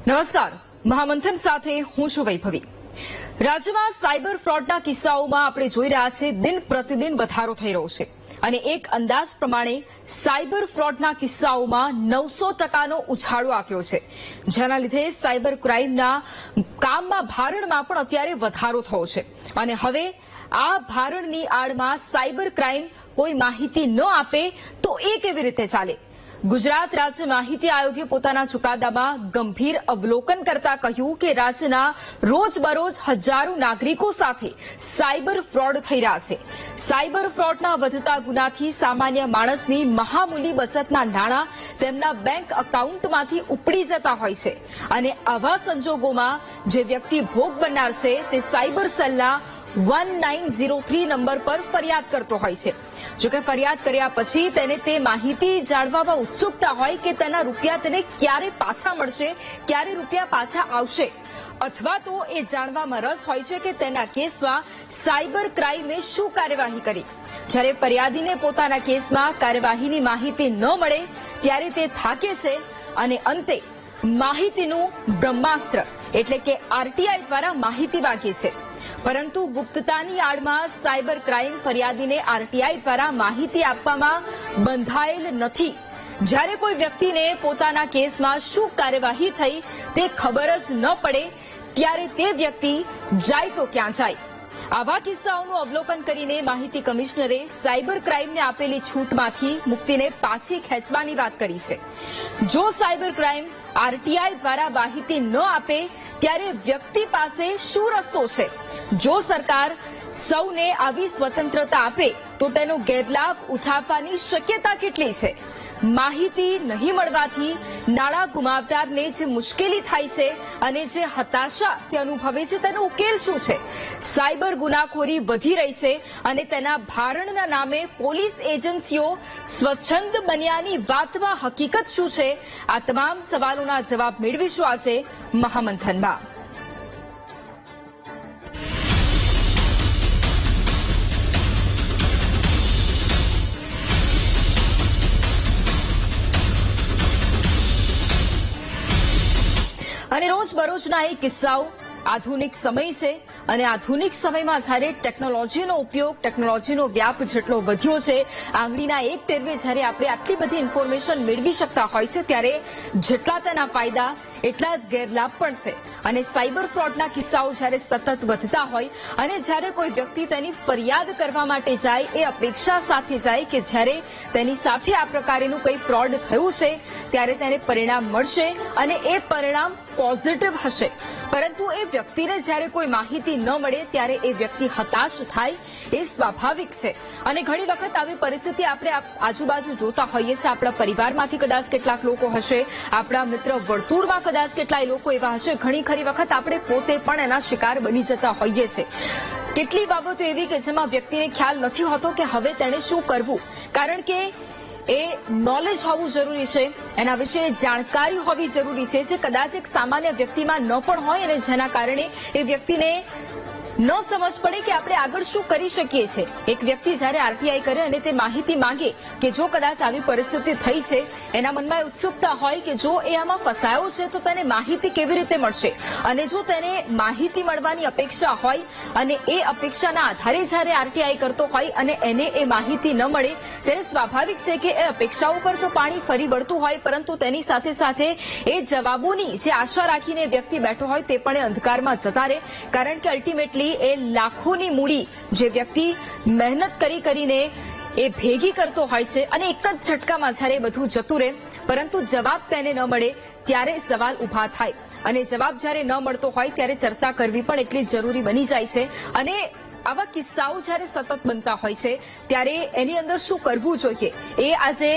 નમસ્કાર, મહામંથન સાથે હું છું વૈભવી। રાજ્યમાં સાયબર ફ્રોડના કિસ્સાઓમાં આપણે જોઈ રહ્યા છે દિન પ્રતિદિન વધારો થઈ રહ્યો છે અને એક અંદાજ પ્રમાણે સાયબર ફ્રોડના કિસ્સાઓમાં 900%નો ઉછાળો આવ્યો છે, જેના લીધે સાયબર ક્રાઇમના કામમાં ભારણમાં પણ અત્યારે વધારો થયો છે અને હવે આ ભારણની આડમાં સાયબર ક્રાઇમ કોઈ માહિતી ન આપે તો એ કેવી રીતે ચાલે? ગુજરાત રાજ્ય માહિતી આયોગે પોતાના ચુકાદામાં ગંભીર અવલોકન કરતા કહ્યું કે રાજ્યના રોજબરોજ હજારો નાગરિકો સાથે સાયબર ફ્રોડ થઈ રહ્યા છે। સાયબર ફ્રોડના વધતા ગુનાથી સામાન્ય માણસની મહામૂલી બચતના નાણાં તેમના બેંક એકાઉન્ટમાંથી ઉપડી જતા હોય છે અને આવા સંજોગોમાં જે વ્યક્તિ ભોગ બનનાર છે તે સાયબર સેલના 1903 નંબર પર ફરિયાદ કરતો હોય છે। જોકે ફરિયાદ કર્યા પછી તેને તે માહિતી જાણવામાં ઉત્સુકતા હોય કે તેના રૂપિયા તેને ક્યારે પાછા મળશે, ક્યારે રૂપિયા પાછા આવશે, અથવા તો એ જાણવામાં રસ હોય છે કે તેના કેસમાં સાયબર ક્રાઇમે શું કાર્યવાહી કરી। જ્યારે ફરિયાદીને પોતાના કેસમાં કાર્યવાહીની માહિતી ન મળે ત્યારે તે થાકે છે અને અંતે માહિતીનું બ્રહ્માસ્ત્ર એટલે કે આરટીઆઈ દ્વારા માહિતી માંગે છે, પરંતુ ગુપ્તતાની આડમાં સાયબર ક્રાઇમ ફરિયાદીને આરટીઆઈ દ્વારા માહિતી આપવામાં બંધાયેલ નથી। જ્યારે કોઈ વ્યક્તિને પોતાના કેસમાં શું કાર્યવાહી થઈ તે ખબર જ ન પડે ત્યારે તે વ્યક્તિ જાય તો ક્યાં જાય? આવા કિસ્સાઓનું અવલોકન કરીને માહિતી કમિશનરે સાયબર ક્રાઇમને આપેલી છૂટમાંથી મુક્તિને પાછી ખેંચવાની વાત કરી છે। જો સાયબર ક્રાઇમ આરટીઆઈ દ્વારા માહિતી ન આપે ત્યારે વ્યક્તિ પાસે શું રસ્તો છે? જો સરકાર સૌને આવી સ્વતંત્રતા આપે તો તેનો ગેરલાભ ઉઠાવવાની શક્યતા કેટલી છે? માહિતી નહીં મળવાથી નાણાં ગુમાવનારને જે મુશ્કેલી થાય છે અને જે હતાશા તે અનુભવે છે તેનો ઉકેલ શું છે? સાયબર ગુનાખોરી વધી રહી છે અને તેના ભારણના નામે પોલીસ એજન્સીઓ સ્વચ્છંદ બન્યાની વાતમાં હકીકત શું છે? આ તમામ સવાલોના જવાબ મેળવીશું આજે મહામંથનમાં। અને રોજબરોજના એ કિસ્સાઓ આધુનિક સમય છે અને આધુનિક સમયમાં જ્યારે ટેકનોલોજીનો ઉપયોગ, ટેકનોલોજીનો વ્યાપ જેટલો વધ્યો છે, આંગળીના એક ટેરવે જ્યારે આપણે આટલી બધી ઇન્ફોર્મેશન મેળવી શકતા હોય છે ત્યારે જેટલા તેના ફાયદા એટલા જ ગેરલાભ પણ છે। અને સાયબર ફ્રોડના કિસ્સાઓ જ્યારે સતત વધતા હોય અને જ્યારે કોઈ વ્યક્તિ તેની ફરિયાદ કરવા માટે જાય એ અપેક્ષા સાથે જાય કે જ્યારે તેની સાથે આ પ્રકારનું કંઈ ફ્રોડ થયું છે ત્યારે તેને પરિણામ મળશે અને એ પરિણામ પોઝિટિવ હશે, પરંતુ એ વ્યક્તિને જ્યારે કોઈ માહિતી ન મળે ત્યારે એ વ્યક્તિ હતાશ થાય એ સ્વાભાવિક છે। અને ઘણી વખત આવી પરિસ્થિતિ આપણે આજુબાજુ જોતા હોઈએ છીએ। આપણા પરિવારમાંથી કદાચ કેટલાક લોકો હશે, આપણા મિત્ર વર્તુળમાં કદાચ કેટલાય લોકો એવા હશે, ઘણી ખરી વખત આપણે પોતે પણ એના શિકાર બની જતા હોઈએ છીએ। કેટલી બાબતો એવી કે જેમાં વ્યક્તિને ખ્યાલ નથી હોતો કે હવે તેને શું કરવું, કારણ કે એ નોલેજ હોવું જરૂરી છે, એના વિશે જાણકારી હોવી જરૂરી છે, જે કદાચ એક સામાન્ય વ્યક્તિમાં ન પણ હોય અને જેના કારણે એ વ્યક્તિને ન સમજ પડે કે આપણે આગળ શું કરી શકીએ છીએ। એક વ્યક્તિ જ્યારે આરટીઆઈ કરે અને તે માહિતી માંગે કે જો કદાચ આવી પરિસ્થિતિ થઈ છે, એના મનમાં ઉત્સુકતા હોય કે જો એ આમાં ફસાયો છે તો તેને માહિતી કેવી રીતે મળશે, અને જો તેને માહિતી મળવાની અપેક્ષા હોય અને એ અપેક્ષાના આધારે જ્યારે આરટીઆઈ કરતો હોય અને એને એ માહિતી ન મળે ત્યારે સ્વાભાવિક છે કે એ અપેક્ષાઓ પર તો પાણી ફરી વળતું હોય, પરંતુ તેની સાથે સાથે એ જવાબોની જે આશા રાખીને વ્યક્તિ બેઠો હોય તે પણ એ અંધકારમાં જતા રહે, કારણ કે અલ્ટિમેટલી એ લાખોની મૂડી જે વ્યક્તિ મહેનત કરીને એ ભેગી કરતો હોય છે અને એક જ ઝટકામાં જ્યારે બધું જતું રહે પરંતુ જવાબ તેને ન મળે ત્યારે સવાલ ઉભા થાય અને જવાબ જ્યારે ન મળતો હોય ત્યારે ચર્ચા કરવી પણ એટલી જરૂરી બની જાય છે। અને આવા કિસ્સાઓ જ્યારે સતત બનતા હોય છે ત્યારે એની અંદર શું કરવું જોઈએ એ આજે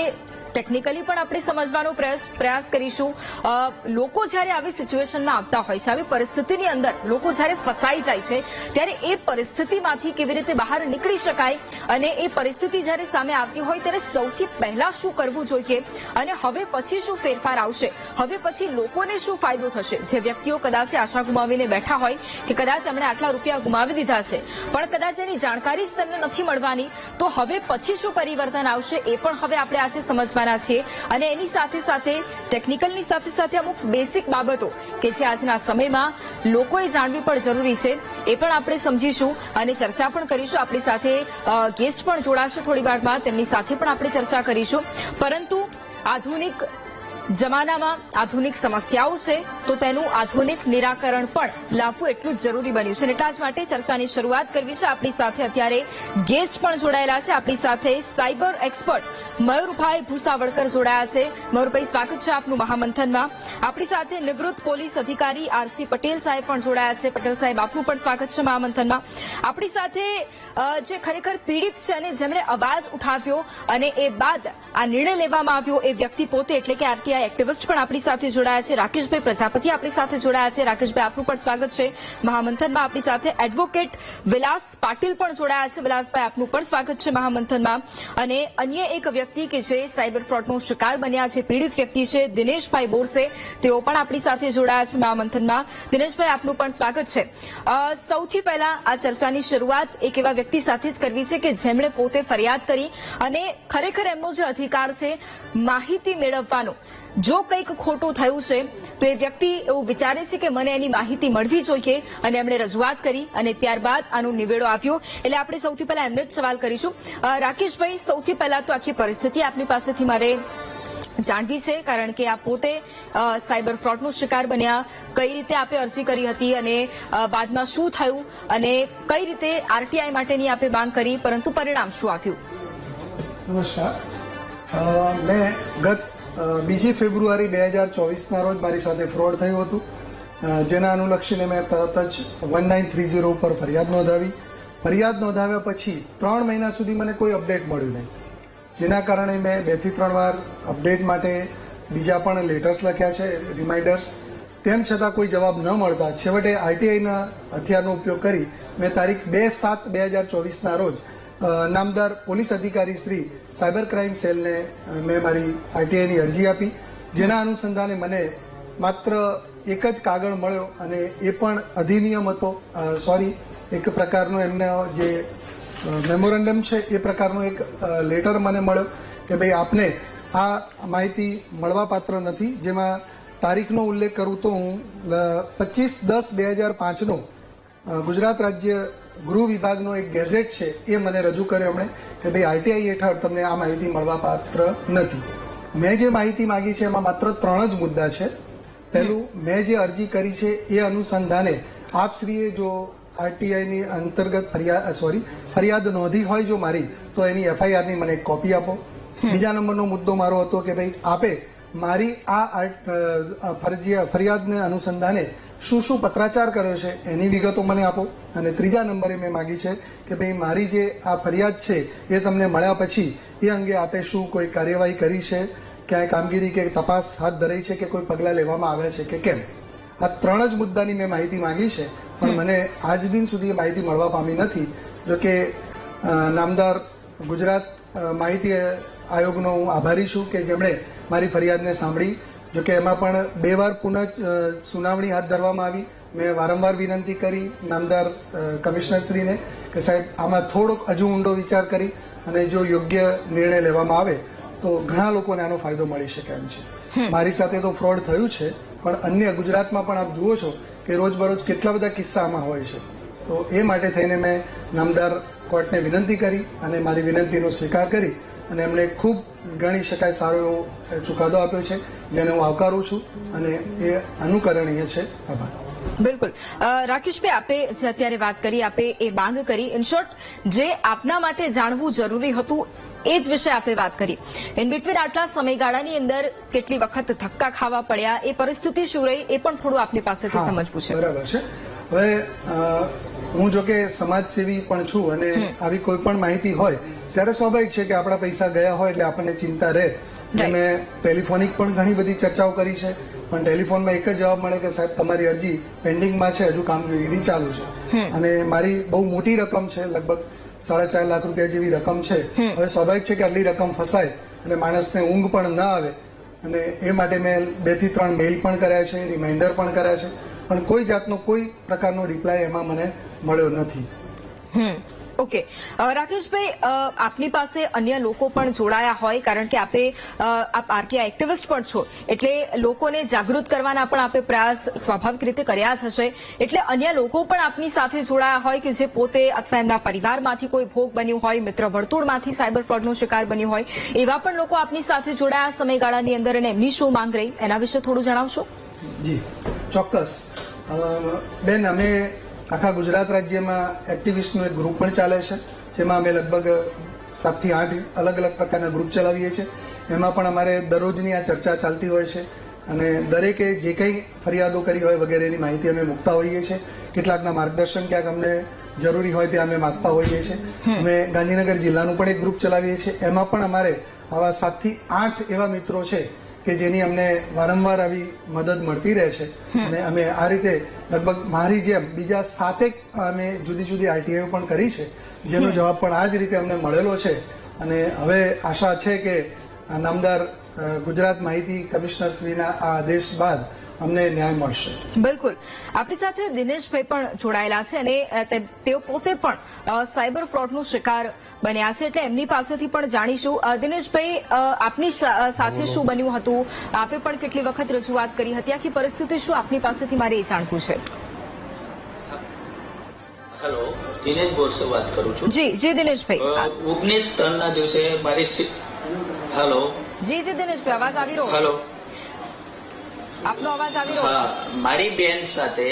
ટેકનિકલી પણ આપણે સમજવાનો પ્રયાસ કરીશું। લોકો જ્યારે આવી સિચ્યુએશનમાં આવતા હોય છે, આવી પરિસ્થિતિની અંદર લોકો જ્યારે ફસાઈ જાય છે ત્યારે એ પરિસ્થિતિમાંથી કેવી રીતે બહાર નીકળી શકાય અને એ પરિસ્થિતિ જ્યારે સામે આવતી હોય ત્યારે સૌથી પહેલા શું કરવું જોઈએ અને હવે પછી શું ફેરફાર આવશે, હવે પછી લોકોને શું ફાયદો થશે। જે વ્યક્તિઓ કદાચ આશા ગુમાવીને બેઠા હોય કે કદાચ એમણે આટલા રૂપિયા ગુમાવી દીધા છે પણ કદાચ એની જાણકારી જ તેમને નથી મળવાની, તો હવે પછી શું પરિવર્તન આવશે એ પણ હવે આપણે આજે સમજવાની કરવાના છીએ અને એની સાથે સાથે ટેકનિકલની સાથે સાથે અમુક બેસિક બાબતો કે જે આજના સમયમાં લોકોએ જાણવી પણ જરૂરી છે એ પણ આપણે સમજીશું અને ચર્ચા પણ કરીશું. આપણી સાથે ગેસ્ટ પણ જોડાશે થોડી વાર બાદ, તેમની સાથે પણ આપણે ચર્ચા કરીશું. પરંતુ આધુનિક જમાનામાં આધુનિક સમસ્યાઓ છે તો તેનું આધુનિક નિરાકરણ પણ લાવવું એટલું જ જરૂરી બન્યું છે. એટલા જ માટે ચર્ચાની શરૂઆત કરવી છે. આપણી સાથે અત્યારે ગેસ્ટ પણ જોડાયેલા છે. આપણી સાથે સાયબર એક્સપર્ટ મયુરભાઈ ભૂસાવડકર જોડાયા છે. મયુરભાઈ, સ્વાગત છે આપનું મહામંથનમાં. આપણી સાથે નિવૃત્ત પોલીસ અધિકારી આરસી પટેલ સાહેબ પણ જોડાયા છે. પટેલ સાહેબ, આપનું પણ સ્વાગત છે મહામંથનમાં. આપણી સાથે જે ખરેખર પીડિત છે અને જેમણે અવાજ ઉઠાવ્યો અને એ બાદ આ નિર્ણય લેવામાં આવ્યો એ વ્યક્તિ પોતે એટલે કે આરટીઆઈ એક્ટિવિસ્ટ પણ આપણી સાથે જોડાયા છે. રાકેશભાઈ પ્રજાપતિ આપણી સાથે જોડાયા છે. રાકેશભાઈ, આપનું પણ સ્વાગત છે મહામંથનમાં. આપણી સાથે એડવોકેટ વિલાસ પાટીલ પણ જોડાયા છે. વિલાસભાઈ, આપનું પણ સ્વાગત છે મહામંથનમાં. અને અન્ય એક વ્યક્તિ કે જે સાયબર ફ્રોડનો શિકાર બન્યા છે, પીડિત વ્યક્તિ છે, દિનેશભાઈ બોરસે, તેઓ પણ આપણી સાથે જોડાયા છે મહામંથનમાં. દિનેશભાઈ, આપનું પણ સ્વાગત છે. સૌથી પહેલા આ ચર્ચાની શરૂઆત એક એવા વ્યક્તિ સાથે જ કરવી છે કે જેમણે પોતે ફરિયાદ કરી અને ખરેખર એમનો જે અધિકાર છે માહિતી મેળવવાનો, જો કંઈક ખોટું થયું છે તો એ વ્યક્તિ એવું વિચારે છે કે મને એની માહિતી મળવી જોઈએ અને એમણે રજૂઆત કરી અને ત્યારબાદ આનો નિવેડો આવ્યો. એટલે આપણે સૌથી પહેલા એમને જ સવાલ કરીશું. રાકેશભાઈ, સૌથી પહેલા તો આખી પરિસ્થિતિ આપની પાસેથી મારે જાણવી છે, કારણ કે આપ પોતે સાયબર ફ્રોડનો શિકાર બન્યા. કઈ રીતે આપે અરજી કરી હતી અને બાદમાં શું થયું અને કઈ રીતે આરટીઆઈ માટેની આપે માંગ કરી, પરંતુ પરિણામ શું આવ્યું? નમસ્કાર. મેં ગત 2 ફેબ્રુઆરી 2024ના રોજ મારી સાથે ફ્રોડ થયું હતું, જેના અનુલક્ષીને મેં તરત જ 1930 ઉપર ફરિયાદ નોંધાવી. ફરિયાદ નોંધાવ્યા પછી 3 મહિના સુધી મને કોઈ અપડેટ મળ્યું નહીં, જેના કારણે મેં 2 થી 3 વાર અપડેટ માટે બીજા પણ લેટર્સ લખ્યા છે, રિમાઇન્ડર્સ. તેમ છતાં કોઈ જવાબ ન મળતા છેવટે આરટીઆઈના હથિયારનો ઉપયોગ કરી મેં તારીખ 2/7/2024ના રોજ નામદાર પોલીસ અધિકારી શ્રી સાયબર ક્રાઇમ સેલને મેં મારી આરટીઆઈની અરજી આપી, જેના અનુસંધાને મને માત્ર એક જ કાગળ મળ્યો અને એ પણ અધિનિયમ હતો, એક પ્રકારનો એમનો જે મેમોરેન્ડમ છે એ પ્રકારનો એક લેટર મને મળ્યો કે ભાઈ આપને આ માહિતી મળવાપાત્ર નથી. જેમાં તારીખનો ઉલ્લેખ કરું તો હું 25/10/2005નો ગુજરાત રાજ્ય ગૃહ વિભાગનો એક ગેઝેટ છે એ મને રજૂ કર્યો એમણે કે ભાઈ આરટીઆઈ હેઠળ તમને આ માહિતી મળવાપાત્ર નથી. મેં જે માહિતી માંગી છે એમાં માત્ર 3 જ મુદ્દા છે. પહેલું, મેં જે અરજી કરી છે એ અનુસંધાને આપશ્રીએ જો આરટીઆઈની અંતર્ગત ફરિયાદ નોંધી હોય જો મારી, તો એની એફઆઈઆરની મને એક કોપી આપો. બીજા નંબરનો મુદ્દો મારો હતો કે ભાઈ આપે મારી આ ફરિયાદને અનુસંધાને શું શું પત્રાચાર કર્યો છે એની વિગતો મને આપો. અને ત્રીજા નંબરે મેં માગી છે કે ભાઈ મારી જે આ ફરિયાદ છે એ તમને મળ્યા પછી એ અંગે આપે શું કોઈ કાર્યવાહી કરી છે, ક્યાંય કામગીરી કે તપાસ હાથ ધરાઈ છે કે કોઈ પગલાં લેવામાં આવ્યા છે કે કેમ. આ 3 જ મુદ્દાની મેં માહિતી માંગી છે, પણ મને આજ દિન સુધી માહિતી મળવા પામી નથી. જો કે નામદાર ગુજરાત માહિતી આયોગનો હું આભારી છું કે જેમણે મારી ફરિયાદને સાંભળી. જો કે એમાં પણ 2 વાર પુનઃ સુનાવણી હાથ ધરવામાં આવી. મેં વારંવાર વિનંતી કરી નામદાર કમિશનરશ્રીને કે સાહેબ આમાં થોડોક હજુ ઊંડો વિચાર કરી અને જો યોગ્ય નિર્ણય લેવામાં આવે તો ઘણા લોકોને આનો ફાયદો મળી શકે એમ છે. મારી સાથે તો ફ્રોડ થયું છે, પણ અન્ય ગુજરાતમાં પણ આપ જુઓ છો કે રોજબરોજ કેટલા બધા કિસ્સામાં હોય છે. તો એ માટે થઈને મેં નામદાર કોર્ટને વિનંતી કરી અને મારી વિનંતીનો સ્વીકાર કરી અને એમણે ખૂબ ગણી શકાય સારો એવો ચુકાદો આપ્યો છે, જેને હું આવકારું છું અને એ અનુકરણીય છે. આભાર. બિલકુલ. રાકેશભાઈ, આપે જે અત્યારે વાત કરી, આપે એ માંગ કરી, ઇન શોર્ટ જે આપના માટે જાણવું જરૂરી હતું એ જ વિશે આપે વાત કરી. ઇન બિટવીન આટલા સમયગાળાની અંદર કેટલી વખત ધક્કા ખાવા પડ્યા, એ પરિસ્થિતિ શું રહી, એ પણ થોડું આપની પાસેથી સમજવું છે. બરાબર છે. હવે હું જો કે સમાજસેવી પણ છું અને આવી કોઈ પણ માહિતી હોય ત્યારે સ્વાભાવિક છે કે આપણા પૈસા ગયા હોય એટલે આપણને ચિંતા રહે. મેં ટેલિફોનિક પણ ઘણી બધી ચર્ચાઓ કરી છે, પણ ટેલિફોનમાં એક જ જવાબ મળે કે સાહેબ તમારી અરજી પેન્ડિંગમાં છે, હજુ કામગીરી ચાલુ છે. અને મારી બહુ મોટી રકમ છે, લગભગ 4.5 લાખ રૂપિયા જેવી રકમ છે. હવે સ્વાભાવિક છે કે આટલી રકમ ફસાય અને માણસને ઊંઘ પણ ન આવે, અને એ માટે મેં 2 થી 3 મેઇલ પણ કર્યા છે, રિમાઇન્ડર પણ કર્યા છે, પણ કોઈ જાતનો કોઈ પ્રકારનો રિપ્લાય એમાં મને મળ્યો નથી. ઓકે રાકેશભાઈ, આપની પાસે અન્ય લોકો પણ જોડાયા હોય, કારણ કે આપ આરટીઆઈ એક્ટિવિસ્ટ પણ છો, એટલે લોકોને જાગૃત કરવાના પણ આપે પ્રયાસ સ્વાભાવિક રીતે કર્યા જ હશે. એટલે અન્ય લોકો પણ આપની સાથે જોડાયા હોય કે જે પોતે અથવા એમના પરિવારમાંથી કોઈ ભોગ બન્યું હોય, મિત્ર વર્તુળમાંથી સાયબર ફ્રોડનો શિકાર બન્યું હોય, એવા પણ લોકો આપની સાથે જોડાયા સમયગાળાની અંદર, અને એમની શું માંગ રહી એના વિશે થોડું જણાવશો? જી ચોક્કસ. બેન, અમે આખા ગુજરાત રાજ્યમાં એક્ટિવિસ્ટનું એક ગ્રુપ પણ ચાલે છે, જેમાં અમે લગભગ 7 થી 8 અલગ અલગ પ્રકારના ગ્રુપ ચલાવીએ છીએ. એમાં પણ અમારે દરરોજની આ ચર્ચા ચાલતી હોય છે અને દરેકે જે કંઈ ફરિયાદો કરી હોય વગેરેની માહિતી અમે મૂકતા હોઈએ છીએ. કેટલાકના માર્ગદર્શન ક્યાંક અમને જરૂરી હોય તે અમે માગતા હોઈએ છીએ. અમે ગાંધીનગર જિલ્લાનું પણ એક ગ્રુપ ચલાવીએ છીએ. એમાં પણ અમારે આવા 7 થી 8 એવા મિત્રો છે કે જેની અમને વારંવાર આવી મદદ મળતી રહે છે. અને અમે આ રીતે લગભગ મારી જેમ બીજા 7 અમે જુદી જુદી આરટીઆઈ પણ કરી છે, જેનો જવાબ પણ આ જ રીતે અમને મળેલો છે. અને હવે આશા છે કે નામદાર ગુજરાત માહિતી કમિશનર શ્રીના આ આદેશ બાદ અમને ન્યાય મળશે. બિલકુલ. આપણી સાથે દિનેશભાઈ પણ જોડાયેલા છે અને તેઓ પોતે પણ સાયબર ફ્રોડનો શિકાર બન્યા છે, એટલે એમની પાસેથી પણ જાણીશું. દિનેશભાઈ, આપની સાથે શું બન્યું હતું? આપે પણ કેટલી વખત રજૂઆત કરી હતી? આખી પરિસ્થિતિ શું આપની પાસેથી મારે એ જાણવું છે. હેલો, દિનેશ બોરસે વાત કરું છું. જી દિનેશભાઈ. 19/3 દિવસે મારી હેલો જી દિનેશભાઈ, અવાજ આવી રહ્યો? હેલો, આપનો અવાજ આવી રહ્યો? હા, મારી બેન સાથે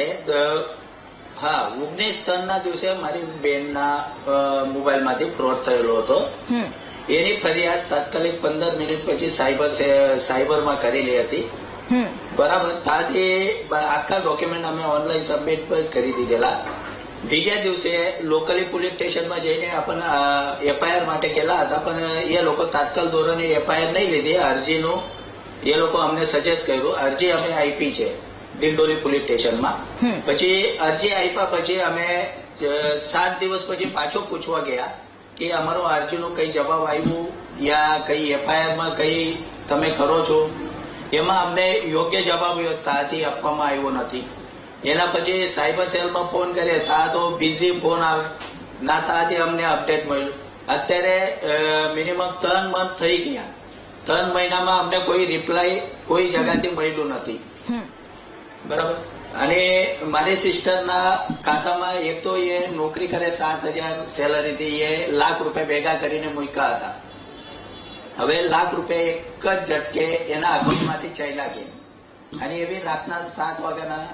19/3 દિવસે મારી બેનના મોબાઈલમાંથી ફ્રોડ થયેલો હતો. એની ફરિયાદ તાત્કાલિક 15 મિનિટ પછી સાયબરમાં કરેલી હતી. બરાબર. ત્યાંથી આખા ડોક્યુમેન્ટ અમે ઓનલાઈન સબમિટ કરી દીધેલા. બીજા દિવસે લોકલી પોલીસ સ્ટેશનમાં જઈને આપણને એફઆઈઆર માટે ગયેલા હતા, પણ એ લોકો તાત્કાલ ધોરણે એફઆઈઆર નહીં લીધી. અરજીનું એ લોકો અમને સજેસ્ટ કર્યું. અરજી અમે આપી છે ડિંડોલી પોલીસ સ્ટેશનમાં. પછી અરજી આપ્યા પછી અમે 7 દિવસ પછી પાછો પૂછવા ગયા કે અમારો અરજીનો કઈ જવાબ આવ્યું યા કઈ એફઆઈઆરમાં કઈ તમે કરો છો. એમાં અમને યોગ્ય જવાબ ત્યાંથી આપવામાં આવ્યો નથી. એના પછી સાયબર સેલમાં ફોન કરીએ ત્યાં તો બિઝી ફોન આવે ના, ત્યાંથી અમને અપડેટ મળ્યું. અત્યારે મિનિમમ 3 મંથ થઈ ગયા. 3 મહિનામાં અમને કોઈ રિપ્લાય કોઈ જગાથી મળ્યું નથી. બરાબર. અને મારી સિસ્ટરના ખાતામાં એક તો એ નોકરી કરે 7,000 સેલરીથી, એ ₹1,00,000 ભેગા કરીને મૂક્યા હતા. હવે ₹1,00,000 એક જ ઝટકે એના અકાઉન્ટમાંથી ચાલ્યા ગયા. અને એવી રાતના 7 વાગ્યાના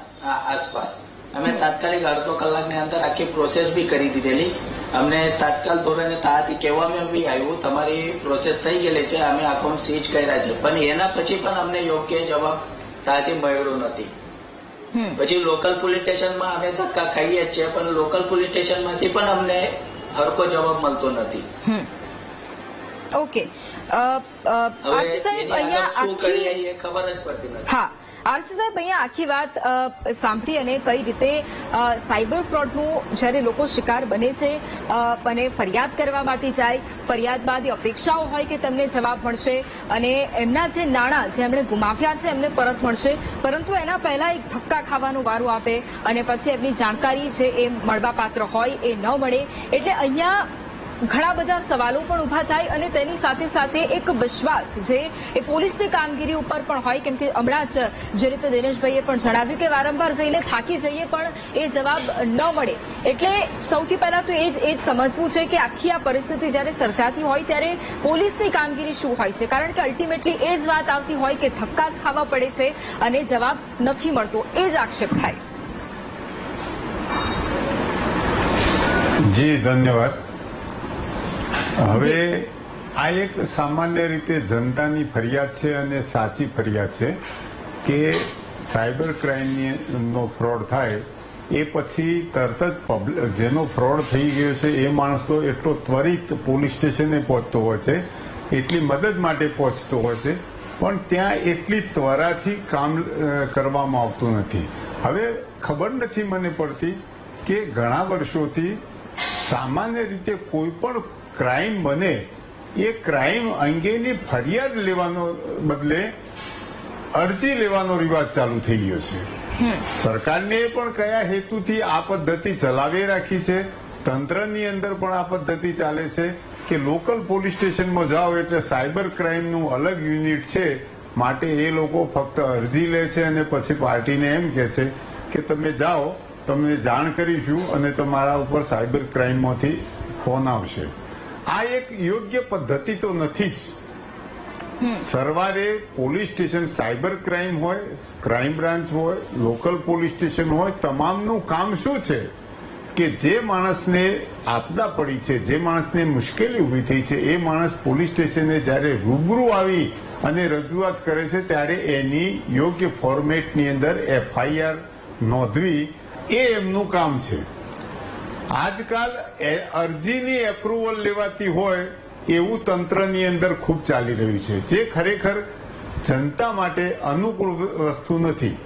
આસપાસ અમે તાત્કાલિક અડધો કલાકની અંદર આખી પ્રોસેસ બી કરી દીધેલી. અમને તાત્કાલ ધોરણે ત્યાંથી કહેવામાં બી આવ્યું તમારી પ્રોસેસ થઈ ગયેલી કે અમે અકાઉન્ટ સીઝ કર્યા છે, પણ એના પછી પણ અમને યોગ્ય જવાબ ત્યાંથી મળ્યો નથી. પછી લોકલ પોલીસ સ્ટેશનમાં અમે ધક્કા ખાઈએ જ છીએ, પણ લોકલ પોલીસ સ્ટેશનમાંથી પણ અમને હરખો જવાબ મળતો નથી. ઓકે. હવે એની આગળ શું કરીએ એ ખબર જ પડતી નથી. હા, આરસી સાહેબ, અહીંયા આખી વાત સાંભળી અને કઈ રીતે સાયબર ફ્રોડનું જ્યારે લોકો શિકાર બને છે અને ફરિયાદ કરવા માટે જાય, ફરિયાદ બાદ એ અપેક્ષાઓ હોય કે તેમને જવાબ મળશે અને એમના જે નાણાં જે એમણે ગુમાવ્યા છે એમને પરત મળશે, પરંતુ એના પહેલા એક ધક્કા ખાવાનો વારો આપે અને પછી એમની જાણકારી છે એ મળવાપાત્ર હોય એ ન મળે. એટલે અહીંયા ઘણા બધા સવાલો પણ ઉભા થાય અને તેની સાથે સાથે એક વિશ્વાસ જે એ પોલીસની કામગીરી ઉપર પણ હોય, કેમ કે હમણાં જ જે રીતે દિનેશભાઈએ પણ જણાવ્યું કે વારંવાર જઈને થાકી જઈએ પણ એ જવાબ ન મળે. એટલે સૌથી પહેલા તો એ જ સમજવું છે કે આખી આ પરિસ્થિતિ જ્યારે સર્જાતી હોય ત્યારે પોલીસની કામગીરી શું હોય છે, કારણ કે અલ્ટિમેટલી એ જ વાત આવતી હોય કે ધક્કા જ ખાવા પડે છે અને જવાબ નથી મળતો, એ જ આક્ષેપ થાય. જી ધન્યવાદ. હવે આ એક સામાન્ય રીતે જનતાની ફરિયાદ છે અને સાચી ફરિયાદ છે કે સાયબર ક્રાઇમનો ફ્રોડ થાય એ પછી તરત જ જેનો ફ્રોડ થઈ ગયો છે એ માણસ તો એટલો ત્વરિત પોલીસ સ્ટેશને પહોંચતો હોય છે, એટલી મદદ માટે પહોંચતો હોય છે, પણ ત્યાં એટલી ત્વરાથી કામ કરવામાં આવતું નથી. હવે ખબર નથી મને પડતી કે ઘણા વર્ષોથી સામાન્ય રીતે કોઈ પણ ક્રાઇમ બને એ ક્રાઇમ અંગેની ફરિયાદ લેવાનો બદલે અરજી લેવાનો રિવાજ ચાલુ થઈ ગયો છે. સરકારને પણ કયા હેતુથી આ પદ્ધતિ ચલાવી રાખી છે તંત્રની અંદર પણ આ પદ્ધતિ ચાલે છે કે લોકલ પોલીસ સ્ટેશનમાં જાઓ એટલે સાયબર ક્રાઇમનું અલગ યુનિટ છે, માટે એ લોકો ફક્ત અરજી લે છે અને પછી પાર્ટીને એમ કહે છે કે તમે જાઓ, તમને જાણ કરીશું અને તમારા ઉપર સાયબર ક્રાઇમમાંથી ફોન આવશે. આ એક યોગ્ય પદ્ધતિ તો નથી જ. સરવારે પોલીસ સ્ટેશન, સાયબર ક્રાઇમ હોય, ક્રાઇમ બ્રાન્ચ હોય, લોકલ પોલીસ સ્ટેશન હોય, તમામનું કામ શું છે કે જે માણસને આપદા પડી છે, જે માણસને મુશ્કેલી ઊભી થઈ છે, એ માણસ પોલીસ સ્ટેશને જ્યારે રૂબરૂ આવી અને રજૂઆત કરે છે ત્યારે એની યોગ્ય ફોર્મેટની અંદર FIR નોંધવી એ એમનું કામ છે. આજકાલ અરજીની એપ્રુવલ લેવાતી હોય એવું તંત્રની અંદર ખૂબ ચાલી રહ્યું છે, જે ખરેખર જનતા માટે અનુકૂળ વસ્તુ નથી.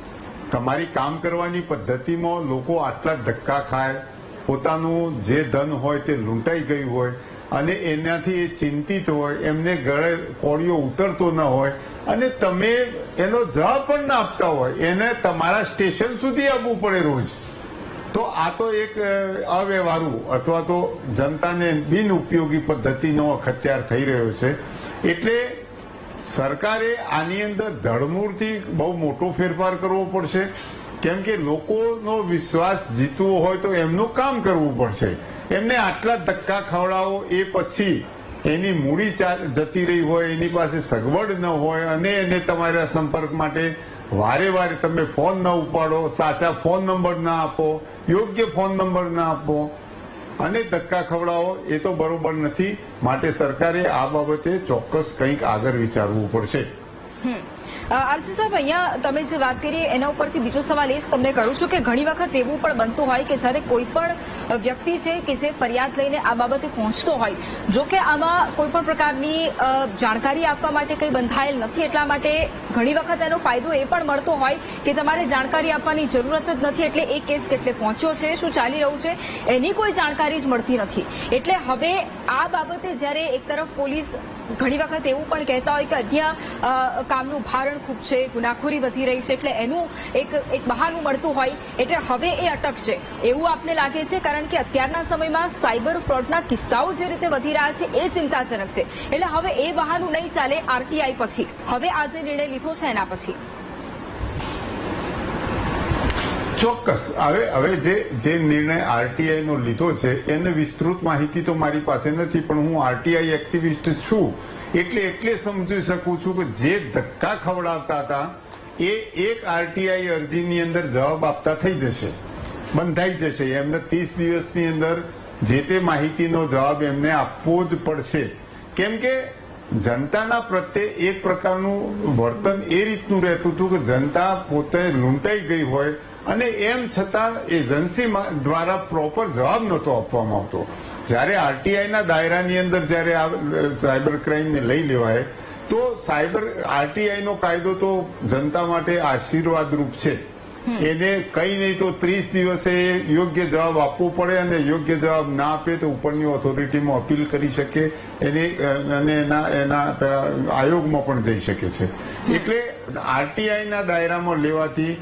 તમારી કામ કરવાની પદ્ધતિમાં લોકો આટલા ધક્કા ખાય, પોતાનું જે ધન હોય તે લૂંટાઈ ગયું હોય અને એનાથી એ ચિંતિત હોય, એમને ગળે કોળીઓ ઉતરતો ન હોય અને તમે એનો જવાબ પણ ના આપતા હોય, એને તમારા સ્ટેશન સુધી આવવું પડે રોજ, તો આ તો એક અવ્યવહારુ અથવા તો જનતાને બિનઉપયોગી પદ્ધતિનો અખત્યાર થઈ રહ્યો છે. એટલે સરકારે આની અંદર ધડમૂળથી બહુ મોટો ફેરફાર કરવો પડશે, કેમ કે લોકોનો વિશ્વાસ જીતવો હોય તો એમનું કામ કરવું પડશે. એમને આટલા ધક્કા ખવડાવો, એ પછી એની મૂડી જતી રહી હોય, એની પાસે સગવડ ન હોય અને એને તમારા સંપર્ક માટે વારે વારે તમે ફોન ન ઉપાડો, સાચા ફોન નંબર ના આપો, યોગ્ય ફોન નંબર ના આપો અને ધક્કા ખવડાવો, એ તો બરોબર નથી. માટે સરકારે આ બાબતે ચોક્કસ કંઈક આગળ વિચારવું પડશે. આરસી સાહેબ, અહીંયા તમે જે વાત કરી એના ઉપરથી બીજો સવાલ એ જ તમને કરું છું કે ઘણી વખત એવું પણ બનતું હોય કે જ્યારે કોઈ પણ વ્યક્તિ છે કે જે ફરિયાદ લઈને આ બાબતે પહોંચતો હોય, જો કે આમાં કોઈ પણ પ્રકારની જાણકારી આપવા માટે કંઈ બંધાયેલ નથી, એટલા માટે ઘણી વખત એનો ફાયદો એ પણ મળતો હોય કે તમારે જાણકારી આપવાની જરૂરત જ નથી, એટલે એ કેસ કેટલે પહોંચ્યો છે, શું ચાલી રહ્યું છે, એની કોઈ જાણકારી જ મળતી નથી. એટલે હવે આ બાબતે જ્યારે એક તરફ પોલીસ ઘણી વખત એવું પણ કહેતા હોય કે અન્ય કામનું ભારણ ખૂબ છે, ગુનાખોરી વધી રહી છે, એટલે એનું એક બહાનું મળતું હોય, એટલે હવે એ અટકશે એવું આપને લાગે છે? કારણ કે અત્યારના સમયમાં સાયબર ફ્રોડના કિસ્સાઓ જે રીતે વધી રહ્યા છે એ ચિંતાજનક છે. એટલે હવે એ બહાનું નહીં ચાલે RTI પછી, હવે આ જે નિર્ણય લીધો છે એના પછી ચોક્કસ હવે જે નિર્ણય RTI નો લીધો છે એને વિસ્તૃત માહિતી તો મારી પાસે નથી, પણ હું RTI એક્ટિવિસ્ટ છું એટલે સમજી શકું છું કે જે ધક્કા ખવડાવતા હતા એ એક RTI અરજીની અંદર જવાબ આપતા થઈ જશે, બંધાઈ જશે. એમને 30 દિવસની અંદર જે તે માહિતીનો જવાબ એમને આપવો જ પડશે, કેમ કે જનતાના પ્રત્યે એક પ્રકારનું વર્તન એ રીતનું રહેતું હતું કે જનતા પોતે લૂંટાઈ ગઈ હોય અને એમ છતાં એજન્સી દ્વારા પ્રોપર જવાબ નહોતો આપવામાં આવતો. જ્યારે RTIના દાયરાની અંદર જ્યારે આ સાયબર ક્રાઇમને લઈ લેવાય તો RTI નો કાયદો તો જનતા માટે આશીર્વાદરૂપ છે. એને કઈ નહીં તો 30 દિવસે યોગ્ય જવાબ આપવો પડે અને યોગ્ય જવાબ ના આપે તો ઉપરની ઓથોરિટીમાં અપીલ કરી શકે અને એના આયોગમાં પણ જઈ શકે છે. એટલે RTIના દાયરામાં લેવાથી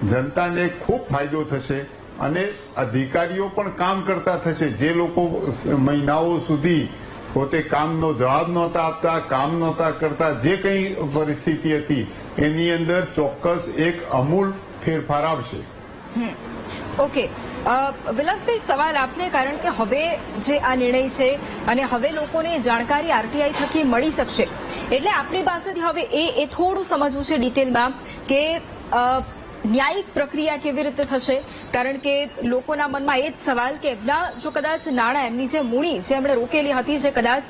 જનતાને ખૂબ ફાયદો થશે અને અધિકારીઓ પણ કામ કરતા થશે. જે લોકો મહિનાઓ સુધી પોતે કામનો જવાબ નહોતા આપતા, કામ નહોતા કરતા, જે કંઈ પરિસ્થિતિ હતી એની અંદર ચોક્કસ એક અમૂલ ફેરફાર આવશે. ઓકે વિલાસભાઈ, સવાલ આપને, કારણ કે હવે જે આ નિર્ણય છે અને હવે લોકોને જાણકારી RTI થકી મળી શકશે, એટલે આપની પાસેથી હવે એ થોડું સમજવું છે ડિટેલમાં કે ન્યાયિક પ્રક્રિયા કેવી રીતે થશે? કારણ કે લોકોના મનમાં એ જ સવાલ કે એમના જો કદાચ નાણાં, એમની જે મૂડી જે એમણે રોકેલી હતી, જે કદાચ